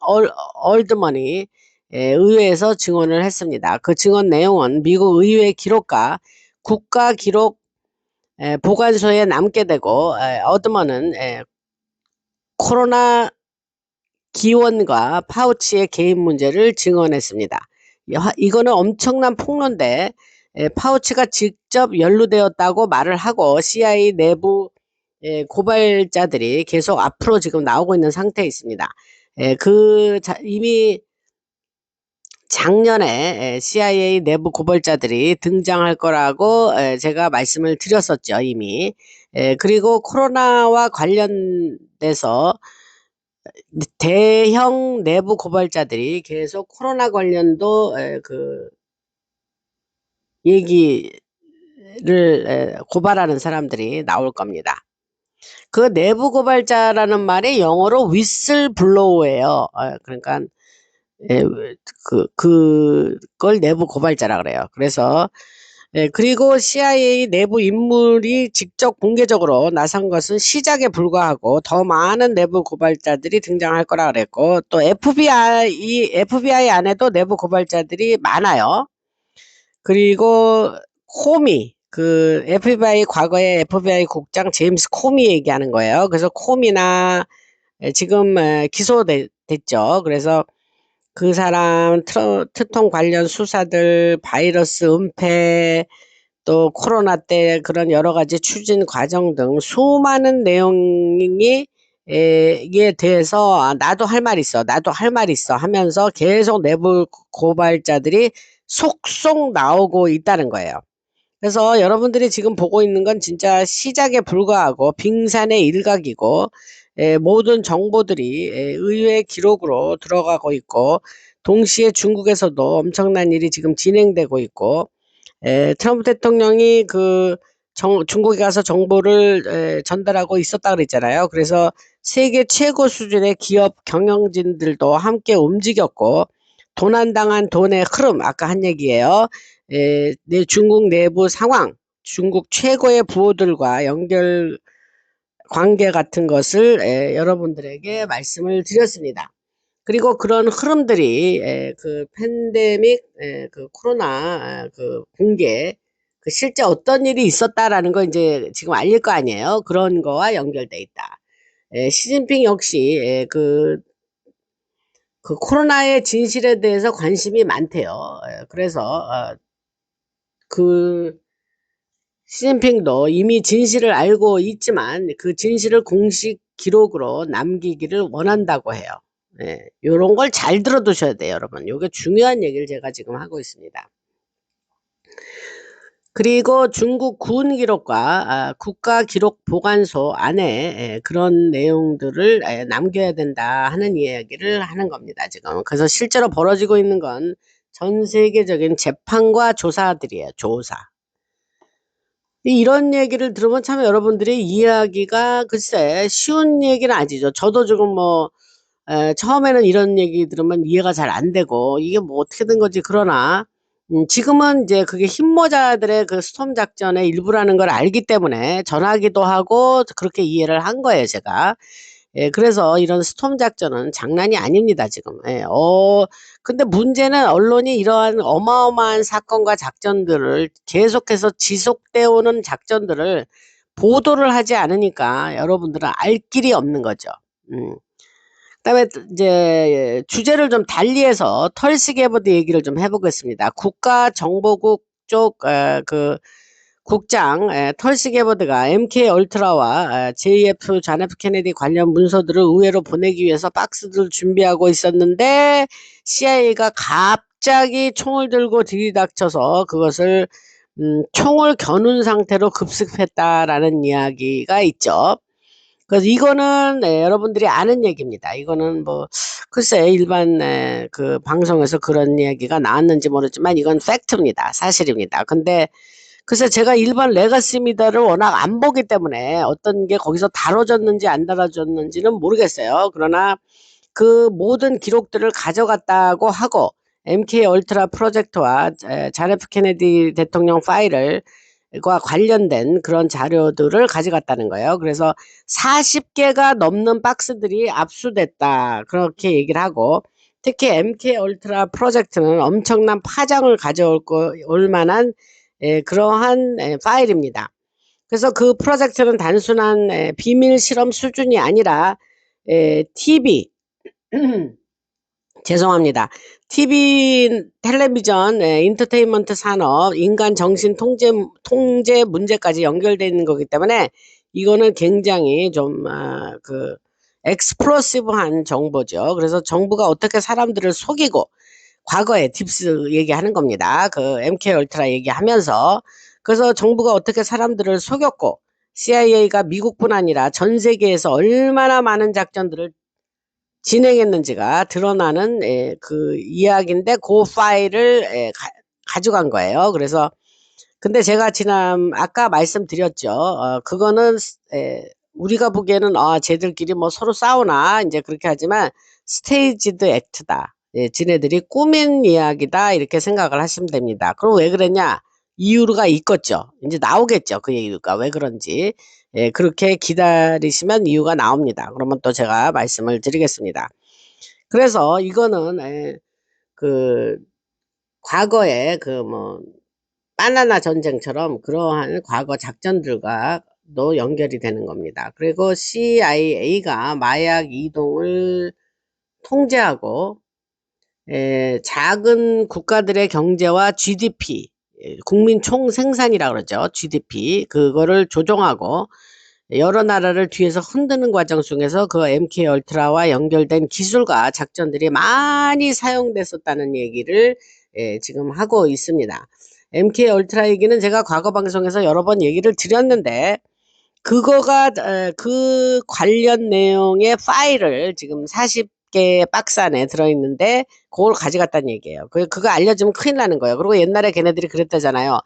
올드먼이 의회에서 증언을 했습니다. 그 증언 내용은 미국 의회 기록과 국가 기록 보관소에 남게 되고, 올드먼은 코로나 기원과 파우치의 개인 문제를 증언했습니다. 이거는 엄청난 폭로인데, 파우치가 직접 연루되었다고 말을 하고 CIA 내부 고발자들이 계속 앞으로 지금 나오고 있는 상태에 있습니다. 이미 작년에 CIA 내부 고발자들이 등장할 거라고 제가 말씀을 드렸었죠, 이미. 그리고 코로나와 관련돼서 대형 내부 고발자들이 계속 코로나 관련도 그 얘기를 고발하는 사람들이 나올 겁니다. 그 내부 고발자라는 말이 영어로 위슬블로우예요. 그러니까 그걸 내부 고발자라 그래요. 그래서 그리고 CIA 내부 인물이 직접 공개적으로 나선 것은 시작에 불과하고 더 많은 내부 고발자들이 등장할 거라 그랬고, 또 FBI 안에도 내부 고발자들이 많아요. 그리고 그 FBI 과거에 FBI 국장 제임스 코미 얘기하는 거예요. 그래서 코미나 지금 기소됐죠. 그래서 그 사람 트통 관련 수사들, 바이러스 은폐, 또 코로나 때 그런 여러 가지 추진 과정 등 수많은 내용이 에 대해서 나도 할 말 있어, 나도 할 말 있어 하면서 계속 내부 고발자들이 속속 나오고 있다는 거예요. 그래서 여러분들이 지금 보고 있는 건 진짜 시작에 불과하고 빙산의 일각이고, 모든 정보들이 의회 기록으로 들어가고 있고, 동시에 중국에서도 엄청난 일이 지금 진행되고 있고, 트럼프 대통령이 중국에 가서 정보를 전달하고 있었다 그랬잖아요. 그래서 세계 최고 수준의 기업 경영진들도 함께 움직였고, 도난당한 돈의 흐름, 아까 한 얘기예요. 중국 내부 상황, 중국 최고의 부호들과 연결 관계 같은 것을 여러분들에게 말씀을 드렸습니다. 그리고 그런 흐름들이 그 팬데믹, 그 코로나 그 공개, 그 실제 어떤 일이 있었다라는 거 이제 지금 알릴 거 아니에요. 그런 거와 연결돼 있다. 시진핑 역시 그 코로나의 진실에 대해서 관심이 많대요. 그래서 그 시진핑도 이미 진실을 알고 있지만 그 진실을 공식 기록으로 남기기를 원한다고 해요. 요런 걸 잘 들어두셔야 돼요, 여러분. 요게 중요한 얘기를 제가 지금 하고 있습니다. 그리고 중국 군 기록과 국가 기록 보관소 안에 그런 내용들을 남겨야 된다 하는 이야기를 하는 겁니다, 지금. 그래서 실제로 벌어지고 있는 건 전 세계적인 재판과 조사들이에요, 조사. 이런 얘기를 들으면 참 여러분들이 이해하기가 글쎄 쉬운 얘기는 아니죠. 저도 지금 처음에는 이런 얘기 들으면 이해가 잘 안 되고 이게 뭐 어떻게 된 거지. 그러나 지금은 이제 그게 힘모자들의 그 스톰 작전의 일부라는 걸 알기 때문에 전하기도 하고 그렇게 이해를 한 거예요, 제가. 그래서 이런 스톰 작전은 장난이 아닙니다, 지금. 근데 문제는 언론이 이러한 어마어마한 사건과 작전들을 계속해서 지속되어 오는 작전들을 보도를 하지 않으니까 여러분들은 알 길이 없는 거죠. 그다음에 이제 주제를 좀 달리해서 털스게버드 얘기를 좀 해보겠습니다. 국가정보국 쪽 그 국장 털시 게버드가 MK 얼트라와 JF 존 F 케네디 관련 문서들을 의회로 보내기 위해서 박스들을 준비하고 있었는데 CIA가 갑자기 총을 들고 들이닥쳐서 그것을 총을 겨눈 상태로 급습했다라는 이야기가 있죠. 그래서 이거는 여러분들이 아는 얘기입니다. 이거는 뭐 글쎄 일반 그 방송에서 그런 이야기가 나왔는지 모르지만 이건 팩트입니다. 사실입니다. 근데 글쎄 제가 일반 레거시 미디어를 워낙 안 보기 때문에 어떤 게 거기서 다뤄졌는지 안 다뤄졌는지는 모르겠어요. 그러나 그 모든 기록들을 가져갔다고 하고 MK 얼트라 프로젝트와 존 F 케네디 대통령 파일을 과 관련된 그런 자료들을 가져갔다는 거예요. 그래서 40개가 넘는 박스들이 압수됐다. 그렇게 얘기를 하고 특히 MK 얼트라 프로젝트는 엄청난 파장을 올 만한 그러한 파일입니다. 그래서 그 프로젝트는 단순한 비밀 실험 수준이 아니라 TV 죄송합니다. TV, 텔레비전, 인터테인먼트 산업, 인간 정신 통제 문제까지 연결되어 있는 거기 때문에 이거는 굉장히 좀 엑스플로시브한 정보죠. 그래서 정부가 어떻게 사람들을 속이고 과거에 딥스 얘기하는 겁니다. 그 MK 얼트라 얘기하면서 그래서 정부가 어떻게 사람들을 속였고 CIA가 미국뿐 아니라 전 세계에서 얼마나 많은 작전들을 진행했는지가 드러나는 그 이야기인데 그 파일을 가져간 거예요. 그래서 근데 제가 아까 말씀드렸죠. 그거는 우리가 보기에는 쟤들끼리 뭐 서로 싸우나 이제 그렇게 하지만 스테이지드 액트다. 지네들이 꾸민 이야기다 이렇게 생각을 하시면 됩니다. 그럼 왜 그랬냐? 이유가 있겠죠. 이제 나오겠죠. 그 이유가 왜 그런지. 그렇게 기다리시면 이유가 나옵니다. 그러면 또 제가 말씀을 드리겠습니다. 그래서 이거는 그 과거에 그 뭐 바나나 전쟁처럼 그러한 과거 작전들과도 연결이 되는 겁니다. 그리고 CIA가 마약 이동을 통제하고 작은 국가들의 경제와 GDP, 국민 총생산이라고 그러죠. GDP 그거를 조종하고 여러 나라를 뒤에서 흔드는 과정 중에서 그 MK 얼트라와 연결된 기술과 작전들이 많이 사용됐었다는 얘기를 지금 하고 있습니다. MK 얼트라 얘기는 제가 과거 방송에서 여러 번 얘기를 드렸는데 그거가 그 관련 내용의 파일을 지금 40개 박스 안에 들어있는데 그걸 가져갔다는 얘기예요. 그거 알려주면 큰일 나는 거예요. 그리고 옛날에 걔네들이 그랬다잖아요.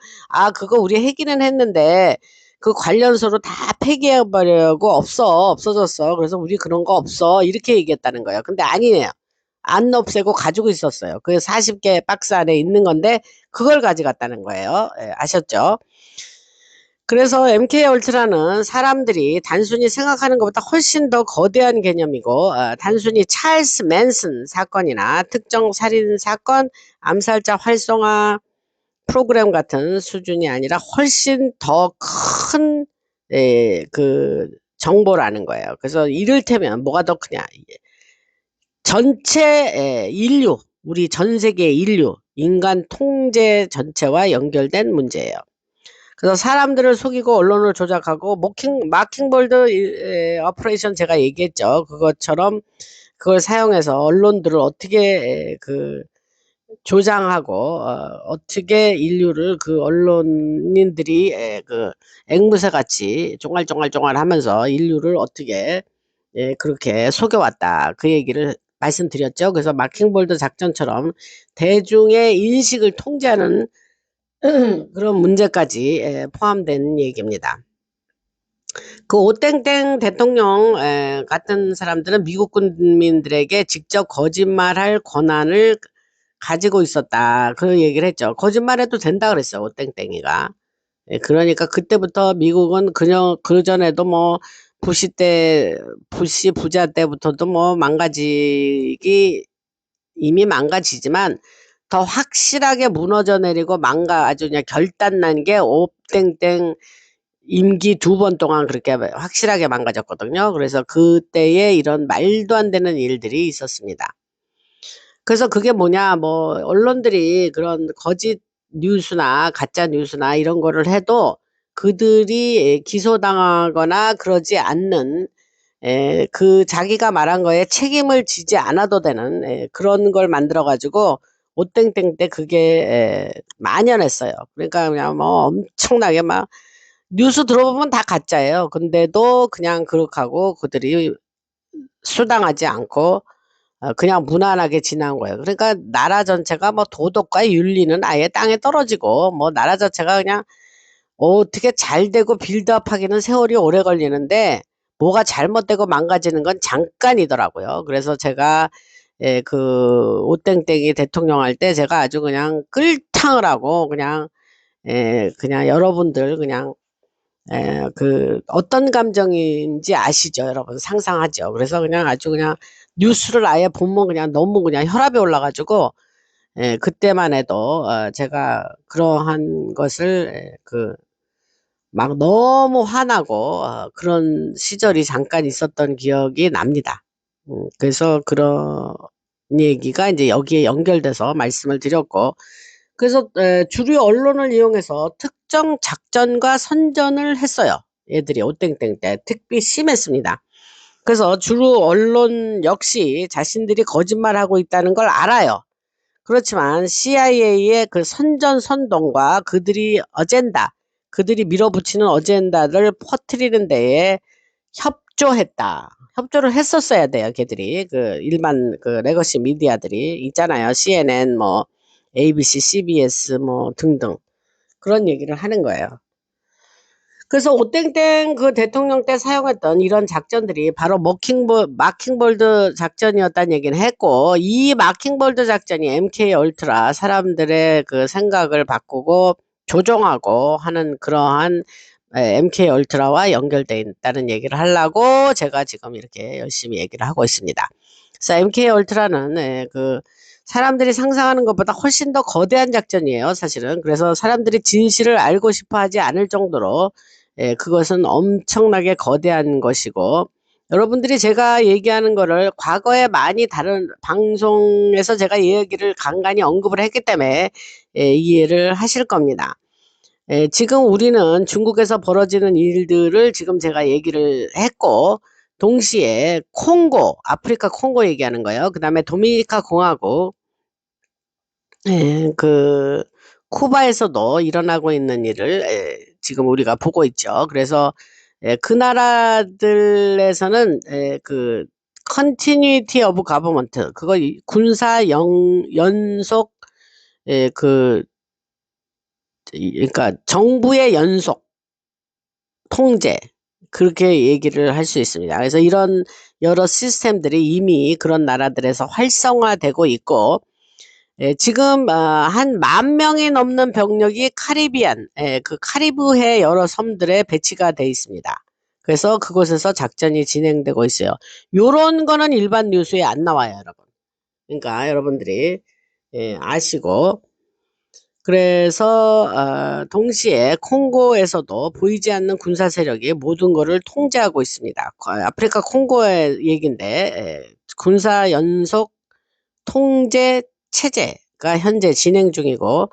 그거 우리 해기는 했는데 그 관련서로 다 폐기해버리고 없어졌어. 그래서 우리 그런 거 없어. 이렇게 얘기했다는 거예요. 근데 아니에요. 안 없애고 가지고 있었어요. 그 40개 박스 안에 있는 건데 그걸 가져갔다는 거예요. 아셨죠? 그래서 MK 얼트라는 사람들이 단순히 생각하는 것보다 훨씬 더 거대한 개념이고 단순히 찰스 맨슨 사건이나 특정 살인 사건, 암살자 활성화 프로그램 같은 수준이 아니라 훨씬 더 큰 그 정보라는 거예요. 그래서 이를테면 뭐가 더 크냐. 전체 인류, 우리 전 세계 인류, 인간 통제 전체와 연결된 문제예요. 그래서 사람들을 속이고 언론을 조작하고 마킹볼드 오퍼레이션 제가 얘기했죠. 그것처럼 그걸 사용해서 언론들을 어떻게 그 조장하고 어떻게 인류를 그 언론인들이 그 앵무새 같이 쫑알쫑알쫑알 하면서 인류를 어떻게 그렇게 속여왔다. 그 얘기를 말씀드렸죠. 그래서 마킹볼드 작전처럼 대중의 인식을 통제하는 그런 문제까지 포함된 얘기입니다. 그 오땡땡 대통령 같은 사람들은 미국 국민들에게 직접 거짓말할 권한을 가지고 있었다. 그 얘기를 했죠. 거짓말해도 된다 그랬어요. 오땡땡이가. 그러니까 그때부터 미국은 그전에도 뭐 부시 부자 때부터도 뭐 이미 망가지지만 더 확실하게 무너져 내리고 아주 그냥 결단난 게 오땡땡 임기 2번 동안 그렇게 확실하게 망가졌거든요. 그래서 그때에 이런 말도 안 되는 일들이 있었습니다. 그래서 그게 뭐냐, 뭐, 언론들이 그런 거짓 뉴스나 가짜 뉴스나 이런 거를 해도 그들이 기소당하거나 그러지 않는 그 자기가 말한 거에 책임을 지지 않아도 되는 그런 걸 만들어 가지고 오땡땡 때 그게 만연했어요. 그러니까 그냥 뭐 엄청나게 막 뉴스 들어보면 다 가짜예요. 근데도 그냥 그렇게 하고 그들이 수당하지 않고 그냥 무난하게 지난 거예요. 그러니까 나라 전체가 뭐 도덕과 윤리는 아예 땅에 떨어지고 뭐 나라 자체가 그냥 어떻게 잘 되고 빌드업하기는 세월이 오래 걸리는데 뭐가 잘못되고 망가지는 건 잠깐이더라고요. 그래서 제가 그 오땡땡이 대통령 할 때 제가 아주 그냥 끌탕을 하고 그냥 여러분들 그냥 그 어떤 감정인지 아시죠? 여러분 상상하죠? 그래서 그냥 아주 그냥 뉴스를 아예 보면 그냥 너무 그냥 혈압이 올라가지고 그때만 해도 제가 그러한 것을 막 너무 화나고 그런 시절이 잠깐 있었던 기억이 납니다. 그래서 그런 얘기가 이제 여기에 연결돼서 말씀을 드렸고 그래서 주류 언론을 이용해서 특정 작전과 선전을 했어요. 얘들이 오땡땡 때 특히 심했습니다. 그래서 주류 언론 역시 자신들이 거짓말하고 있다는 걸 알아요. 그렇지만 CIA의 그 선전선동과 그들이 밀어붙이는 어젠다를 퍼뜨리는 데에 협조했다. 협조를 했었어야 돼요, 걔들이. 그 일반 그 레거시 미디어들이 있잖아요. CNN, 뭐 ABC, CBS 뭐 등등 그런 얘기를 하는 거예요. 그래서 오땡땡 그 대통령 때 사용했던 이런 작전들이 바로 마킹볼드 작전이었다는 얘기는 했고 이 마킹볼드 작전이 MK 울트라 사람들의 그 생각을 바꾸고 조종하고 하는 그러한 MK 울트라와 연결되어 있다는 얘기를 하려고 제가 지금 이렇게 열심히 얘기를 하고 있습니다. 그래서 MK 울트라는 그 사람들이 상상하는 것보다 훨씬 더 거대한 작전이에요, 사실은. 그래서 사람들이 진실을 알고 싶어 하지 않을 정도로 그것은 엄청나게 거대한 것이고 여러분들이 제가 얘기하는 거를 과거에 많이 다른 방송에서 제가 이 얘기를 간간히 언급을 했기 때문에 이해를 하실 겁니다. 지금 우리는 중국에서 벌어지는 일들을 지금 제가 얘기를 했고 동시에 콩고, 아프리카 콩고 얘기하는 거예요. 그 다음에 도미니카 공화국, 그 쿠바에서도 일어나고 있는 일을 지금 우리가 보고 있죠. 그래서 그 나라들에서는 그 continuity of government 그거 군사 연속 그 그러니까 정부의 연속 통제 그렇게 얘기를 할 수 있습니다. 그래서 이런 여러 시스템들이 이미 그런 나라들에서 활성화되고 있고 지금 한 10,000명이 넘는 병력이 카리비안 그 카리브해 여러 섬들에 배치가 돼 있습니다. 그래서 그곳에서 작전이 진행되고 있어요. 요런 거는 일반 뉴스에 안 나와요, 여러분. 그러니까 여러분들이 아시고 그래서 동시에 콩고에서도 보이지 않는 군사 세력이 모든 것을 통제하고 있습니다. 아프리카 콩고의 얘기인데 군사 연속 통제 체제가 현재 진행 중이고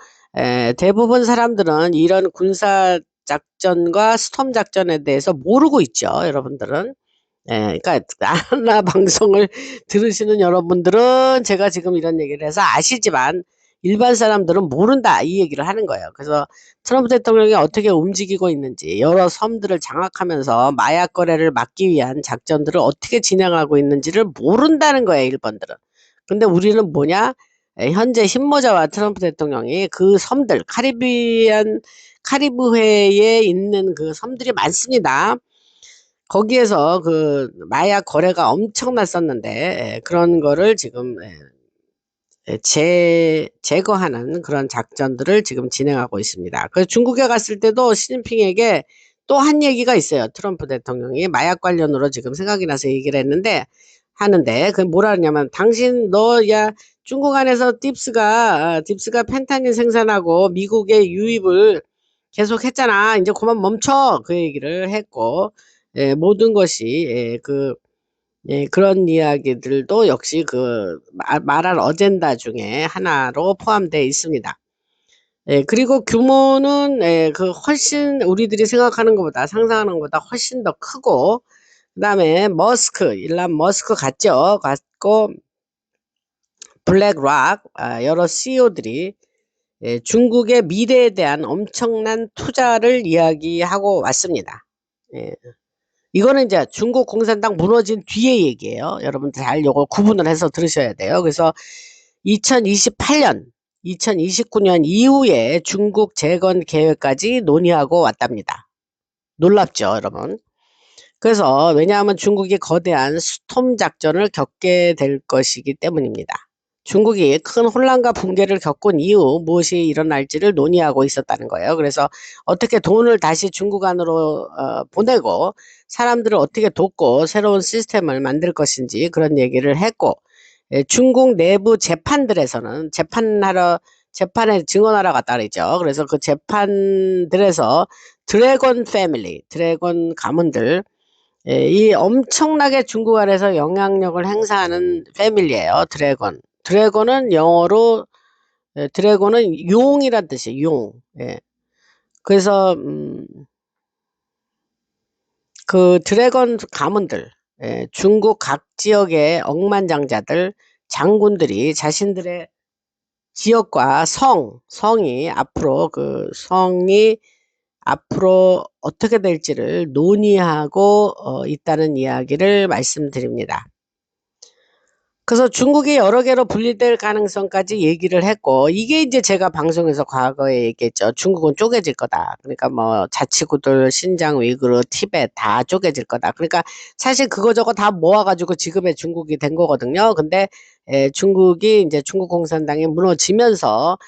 대부분 사람들은 이런 군사 작전과 스톰 작전에 대해서 모르고 있죠. 여러분들은. 그러니까 아나 방송을 들으시는 여러분들은 제가 지금 이런 얘기를 해서 아시지만 일반 사람들은 모른다 이 얘기를 하는 거예요. 그래서 트럼프 대통령이 어떻게 움직이고 있는지 여러 섬들을 장악하면서 마약 거래를 막기 위한 작전들을 어떻게 진행하고 있는지를 모른다는 거예요, 일본들은. 근데 우리는 뭐냐? 현재 신모자와 트럼프 대통령이 그 섬들 카리브해에 있는 그 섬들이 많습니다. 거기에서 그 마약 거래가 엄청났었는데 그런 거를 지금 제거하는 그런 작전들을 지금 진행하고 있습니다. 그 중국에 갔을 때도 시진핑에게 또 한 얘기가 있어요. 트럼프 대통령이 마약 관련으로 지금 생각이 나서 얘기를 하는데 그 뭐라 하냐면 당신 야 중국 안에서 딥스가 펜타닐 생산하고 미국에 유입을 계속 했잖아. 이제 그만 멈춰. 그 얘기를 했고 모든 것이 그런 이야기들도 역시 그 말할 어젠다 중에 하나로 포함되어 있습니다. 예, 그리고 규모는 그 훨씬 우리들이 생각하는 것보다 상상하는 것보다 훨씬 더 크고, 그다음에 일론 머스크 같고 블랙락, 여러 CEO들이 중국의 미래에 대한 엄청난 투자를 이야기하고 왔습니다. 예. 이거는 이제 중국 공산당 무너진 뒤의 얘기예요. 여러분들 잘 요거 구분을 해서 들으셔야 돼요. 그래서 2028년, 2029년 이후에 중국 재건 계획까지 논의하고 왔답니다. 놀랍죠, 여러분? 그래서 왜냐하면 중국이 거대한 스톰 작전을 겪게 될 것이기 때문입니다. 중국이 큰 혼란과 붕괴를 겪은 이후 무엇이 일어날지를 논의하고 있었다는 거예요. 그래서 어떻게 돈을 다시 중국 안으로 보내고 사람들을 어떻게 돕고 새로운 시스템을 만들 것인지 그런 얘기를 했고, 중국 내부 재판들에서는 재판에 증언하러 갔다 그러죠. 그래서 그 재판들에서 드래곤 가문들, 이 엄청나게 중국 안에서 영향력을 행사하는 패밀리예요. 드래곤은 영어로 드래곤은 용이란 뜻이에요. 용. 예. 그래서 그 드래곤 가문들, 중국 각 지역의 억만장자들, 장군들이 자신들의 지역과 성이 앞으로 어떻게 될지를 논의하고 있다는 이야기를 말씀드립니다. 그래서 중국이 여러 개로 분리될 가능성까지 얘기를 했고, 이게 이제 제가 방송에서 과거에 얘기했죠. 중국은 쪼개질 거다. 그러니까 뭐 자치구들, 신장, 위구르, 티베트 다 쪼개질 거다. 그러니까 사실 그거 저거 다 모아가지고 지금의 중국이 된 거거든요. 근데 중국이 이제 중국 공산당이 무너지면서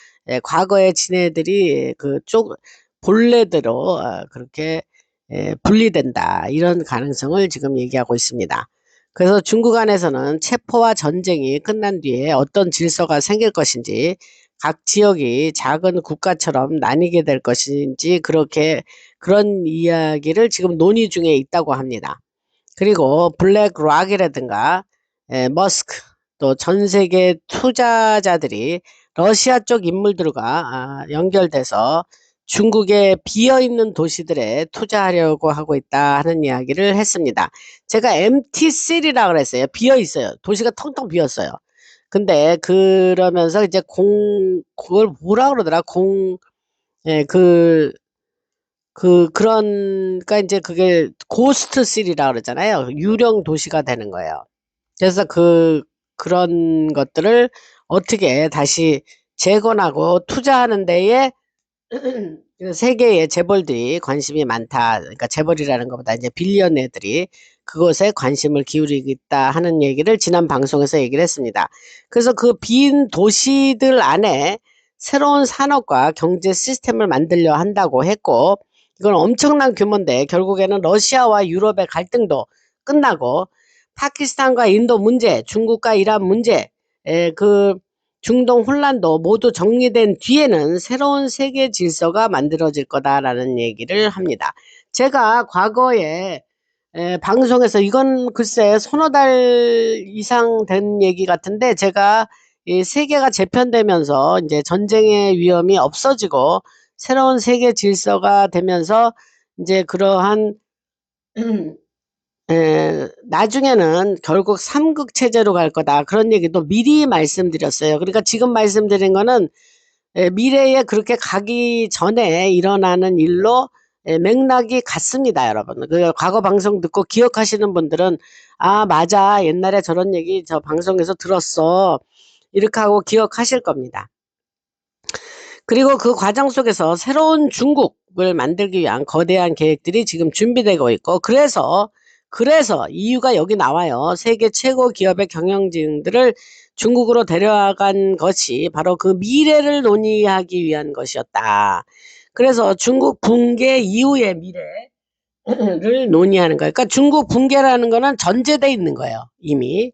과거에 지네들이 본래대로 그렇게 분리된다. 이런 가능성을 지금 얘기하고 있습니다. 그래서 중국 안에서는 체포와 전쟁이 끝난 뒤에 어떤 질서가 생길 것인지, 각 지역이 작은 국가처럼 나뉘게 될 것인지 그런 이야기를 지금 논의 중에 있다고 합니다. 그리고 블랙락이라든가 머스크, 또 전 세계 투자자들이 러시아 쪽 인물들과 연결돼서 중국의 비어있는 도시들에 투자하려고 하고 있다 하는 이야기를 했습니다. 제가 empty city라 그랬어요. 비어있어요. 도시가 텅텅 비었어요. 근데 그러면서 이제 그걸 뭐라 그러더라? 예, 그러니까 이제 그게 고스트 시리라 그러잖아요. 유령 도시가 되는 거예요. 그래서 그런 것들을 어떻게 다시 재건하고 투자하는 데에 세계의 재벌들이 관심이 많다. 그러니까 재벌이라는 것보다 이제 빌리언애들이 그것에 관심을 기울이고 있다 하는 얘기를 지난 방송에서 얘기를 했습니다. 그래서 그 빈 도시들 안에 새로운 산업과 경제 시스템을 만들려 한다고 했고, 이건 엄청난 규모인데 결국에는 러시아와 유럽의 갈등도 끝나고 파키스탄과 인도 문제, 중국과 이란 문제, 그 중동 혼란도 모두 정리된 뒤에는 새로운 세계 질서가 만들어질 거다라는 얘기를 합니다. 제가 과거에 방송에서 이건 글쎄 서너 달 이상 된 얘기 같은데, 제가 이 세계가 재편되면서 이제 전쟁의 위험이 없어지고 새로운 세계 질서가 되면서 이제 그러한 나중에는 결국 삼국 체제로 갈 거다. 그런 얘기도 미리 말씀드렸어요. 그러니까 지금 말씀드린 거는 미래에 그렇게 가기 전에 일어나는 일로 맥락이 같습니다, 여러분. 그 과거 방송 듣고 기억하시는 분들은 아, 맞아. 옛날에 저런 얘기 저 방송에서 들었어. 이렇게 하고 기억하실 겁니다. 그리고 그 과정 속에서 새로운 중국을 만들기 위한 거대한 계획들이 지금 준비되고 있고, 그래서 이유가 여기 나와요. 세계 최고 기업의 경영진들을 중국으로 데려간 것이 바로 그 미래를 논의하기 위한 것이었다. 그래서 중국 붕괴 이후의 미래를 논의하는 거예요. 그러니까 중국 붕괴라는 거는 전제돼 있는 거예요, 이미.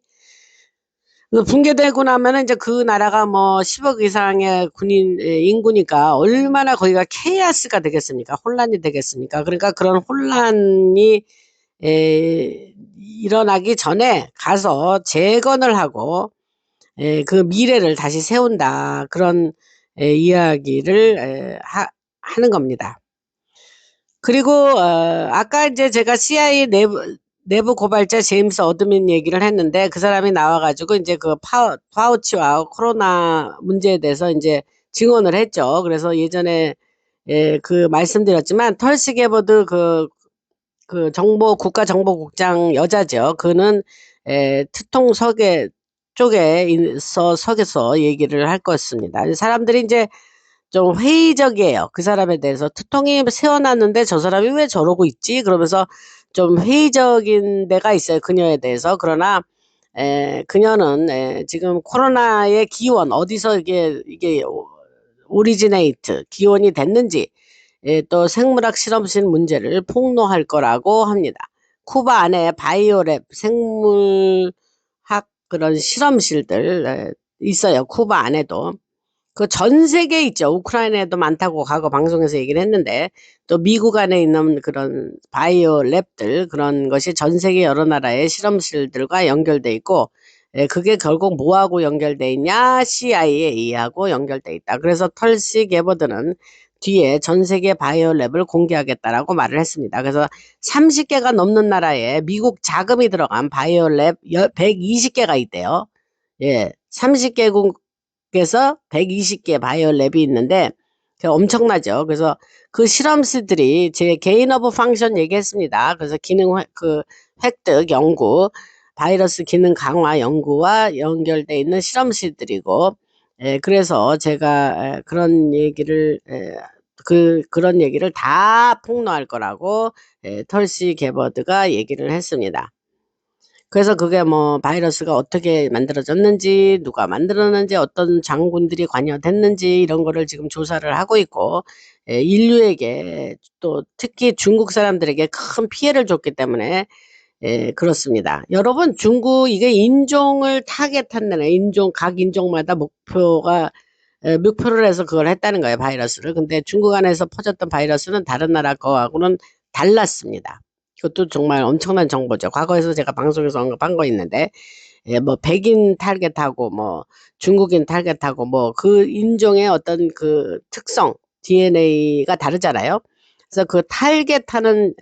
그 붕괴되고 나면은 이제 그 나라가 뭐 10억 이상의 인구니까 얼마나 거기가 케이아스가 되겠습니까? 혼란이 되겠습니까? 그러니까 그런 혼란이 일어나기 전에 가서 재건을 하고 그 미래를 다시 세운다. 그런 이야기를 하는 겁니다. 그리고 아까 이제 제가 CIA 내부 고발자 제임스 어드민 얘기를 했는데 그 사람이 나와가지고 이제 그 파우치와 코로나 문제에 대해서 이제 증언을 했죠. 그래서 예전에 그 말씀드렸지만 털시 게버드 그 국가정보국장 여자죠. 그는 특통 쪽에서 얘기를 할 것입니다. 사람들이 이제 좀 회의적이에요. 그 사람에 대해서. 특통이 세워놨는데 저 사람이 왜 저러고 있지? 그러면서 좀 회의적인 데가 있어요. 그녀에 대해서. 그러나 그녀는 지금 코로나의 기원 어디서 이게 오리지네이트 기원이 됐는지 또 생물학 실험실 문제를 폭로할 거라고 합니다. 쿠바 안에 바이오랩 생물학 그런 실험실들 있어요. 쿠바 안에도. 그 전 세계에 있죠. 우크라이나에도 많다고 과거 방송에서 얘기를 했는데 또 미국 안에 있는 그런 바이오 랩들 그런 것이 전 세계 여러 나라의 실험실들과 연결돼 있고 그게 결국 뭐하고 연결돼 있냐? CIA하고 연결돼 있다. 그래서 털시 게버드는 뒤에 전 세계 바이오 랩을 공개하겠다라고 말을 했습니다. 그래서 30개가 넘는 나라에 미국 자금이 들어간 바이오 랩 120개가 있대요. 예, 30개국에서 120개 바이오 랩이 있는데 엄청나죠. 그래서 그 실험실들이 제 게인 오브 펑션 얘기했습니다. 그래서 획득 연구, 바이러스 기능 강화 연구와 연결돼 있는 실험실들이고, 그래서 제가 그런 얘기를 다 폭로할 거라고 털시 게버드가 얘기를 했습니다. 그래서 그게 뭐 바이러스가 어떻게 만들어졌는지, 누가 만들었는지, 어떤 장군들이 관여됐는지 이런 거를 지금 조사를 하고 있고 인류에게 또 특히 중국 사람들에게 큰 피해를 줬기 때문에 그렇습니다. 여러분 중국 이게 인종을 타겟한다는 각 인종마다 목표를 해서 그걸 했다는 거예요. 바이러스를. 근데 중국 안에서 퍼졌던 바이러스는 다른 나라 거하고는 달랐습니다. 이것도 정말 엄청난 정보죠. 과거에서 제가 방송에서 언급한 거 있는데 뭐 백인 타겟하고 뭐 중국인 타겟하고 뭐 그 인종의 어떤 그 특성 DNA가 다르잖아요. 그래서 그 타겟하는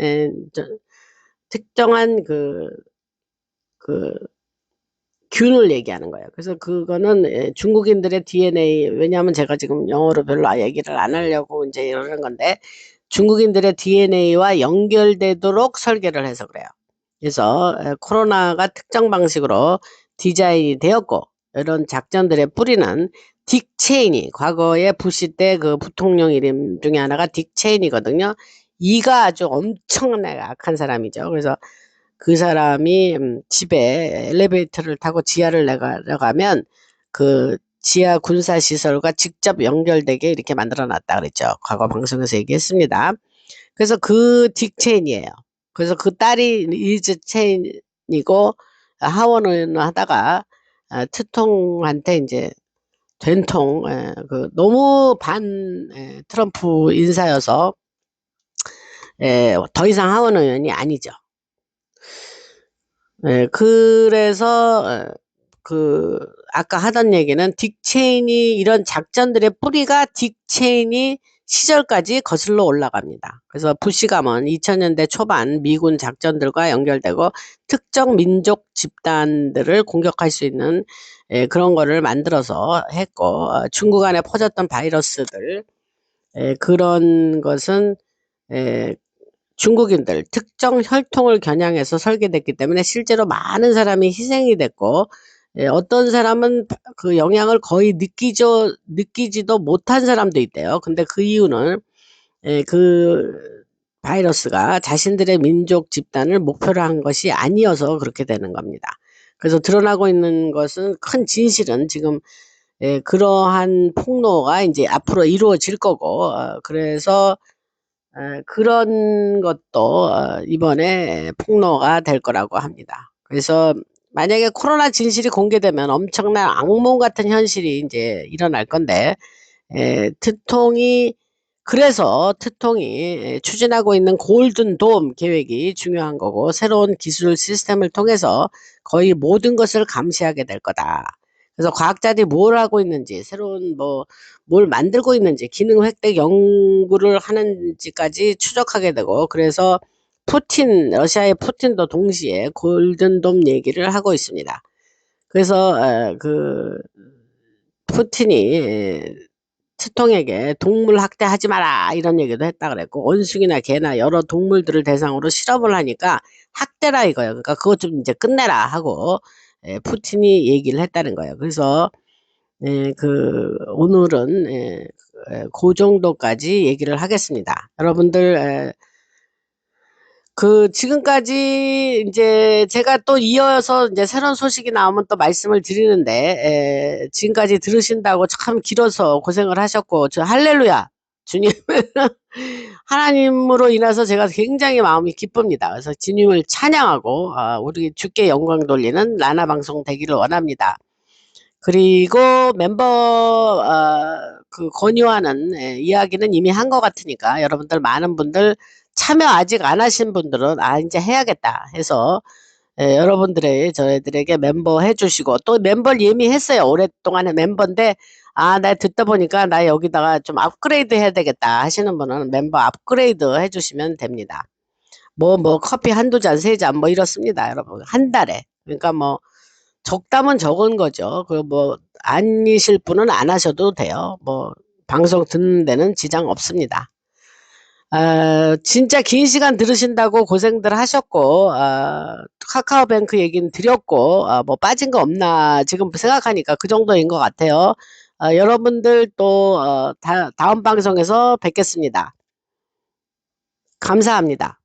특정한 그 균을 얘기하는 거예요. 그래서 그거는 중국인들의 DNA, 왜냐하면 제가 지금 영어로 별로 얘기를 안 하려고 이제 이러는 건데, 중국인들의 DNA와 연결되도록 설계를 해서 그래요. 그래서 코로나가 특정 방식으로 디자인이 되었고, 이런 작전들의 뿌리는 딕 체이니, 과거에 부시 때 그 부통령 이름 중에 하나가 딕 체이니거든요. 이가 아주 엄청나게 악한 사람이죠. 그래서 그 사람이 집에 엘리베이터를 타고 지하를 내려가면 그 지하 군사시설과 직접 연결되게 이렇게 만들어 놨다 그랬죠. 과거 방송에서 얘기했습니다. 그래서 그 딕 체인이에요. 그래서 그 딸이 리즈 체인이고 하원을 하다가 트통한테 이제 된통 너무 반 트럼프 인사여서 더 이상 하원 의원이 아니죠. 그래서 아까 하던 얘기는 딕 체인이 이런 작전들의 뿌리가 딕 체인이 시절까지 거슬러 올라갑니다. 그래서 부시 가문 2000년대 초반 미군 작전들과 연결되고 특정 민족 집단들을 공격할 수 있는 그런 거를 만들어서 했고 중국 안에 퍼졌던 바이러스들 그런 것은 중국인들 특정 혈통을 겨냥해서 설계됐기 때문에 실제로 많은 사람이 희생이 됐고 어떤 사람은 그 영향을 거의 느끼지도 못한 사람도 있대요. 근데 그 이유는 그 바이러스가 자신들의 민족 집단을 목표로 한 것이 아니어서 그렇게 되는 겁니다. 그래서 드러나고 있는 것은 큰 진실은 지금 그러한 폭로가 이제 앞으로 이루어질 거고 그래서 그런 것도 이번에 폭로가 될 거라고 합니다. 그래서 만약에 코로나 진실이 공개되면 엄청난 악몽 같은 현실이 이제 일어날 건데 그래서 트통이 추진하고 있는 골든 돔 계획이 중요한 거고 새로운 기술 시스템을 통해서 거의 모든 것을 감시하게 될 거다. 그래서 과학자들이 뭘 하고 있는지, 새로운 뭘 만들고 있는지, 기능 획득 연구를 하는지까지 추적하게 되고, 그래서 러시아의 푸틴도 동시에 골든돔 얘기를 하고 있습니다. 그래서 푸틴이 치통에게 동물 학대하지 마라 이런 얘기도 했다 그랬고, 원숭이나 개나 여러 동물들을 대상으로 실험을 하니까 학대라 이거예요. 그러니까 그것 좀 이제 끝내라 하고 푸틴이 얘기를 했다는 거예요. 그래서 오늘은 그 정도까지 얘기를 하겠습니다. 여러분들 지금까지 이제 제가 또 이어서 이제 새로운 소식이 나오면 또 말씀을 드리는데, 지금까지 들으신다고 참 길어서 고생을 하셨고, 할렐루야! 주님, 하나님으로 인해서 제가 굉장히 마음이 기쁩니다. 그래서 주님을 찬양하고, 우리 주께 영광 돌리는 라나 방송 되기를 원합니다. 그리고 권유하는 이야기는 이미 한 것 같으니까 여러분들 많은 분들 참여 아직 안 하신 분들은 이제 해야겠다 해서 여러분들의 저희들에게 멤버 해주시고, 또 멤버를 예매했어요. 오랫동안의 멤버인데 나 듣다 보니까 나 여기다가 좀 업그레이드 해야 되겠다 하시는 분은 멤버 업그레이드 해주시면 됩니다. 커피 한두 잔, 세 잔 이렇습니다. 여러분 한 달에. 그러니까 적다면 적은 거죠. 아니실 분은 안 하셔도 돼요. 방송 듣는 데는 지장 없습니다. 진짜 긴 시간 들으신다고 고생들 하셨고, 카카오뱅크 얘기는 드렸고, 빠진 거 없나, 지금 생각하니까 그 정도인 것 같아요. 여러분들 또, 다음 방송에서 뵙겠습니다. 감사합니다.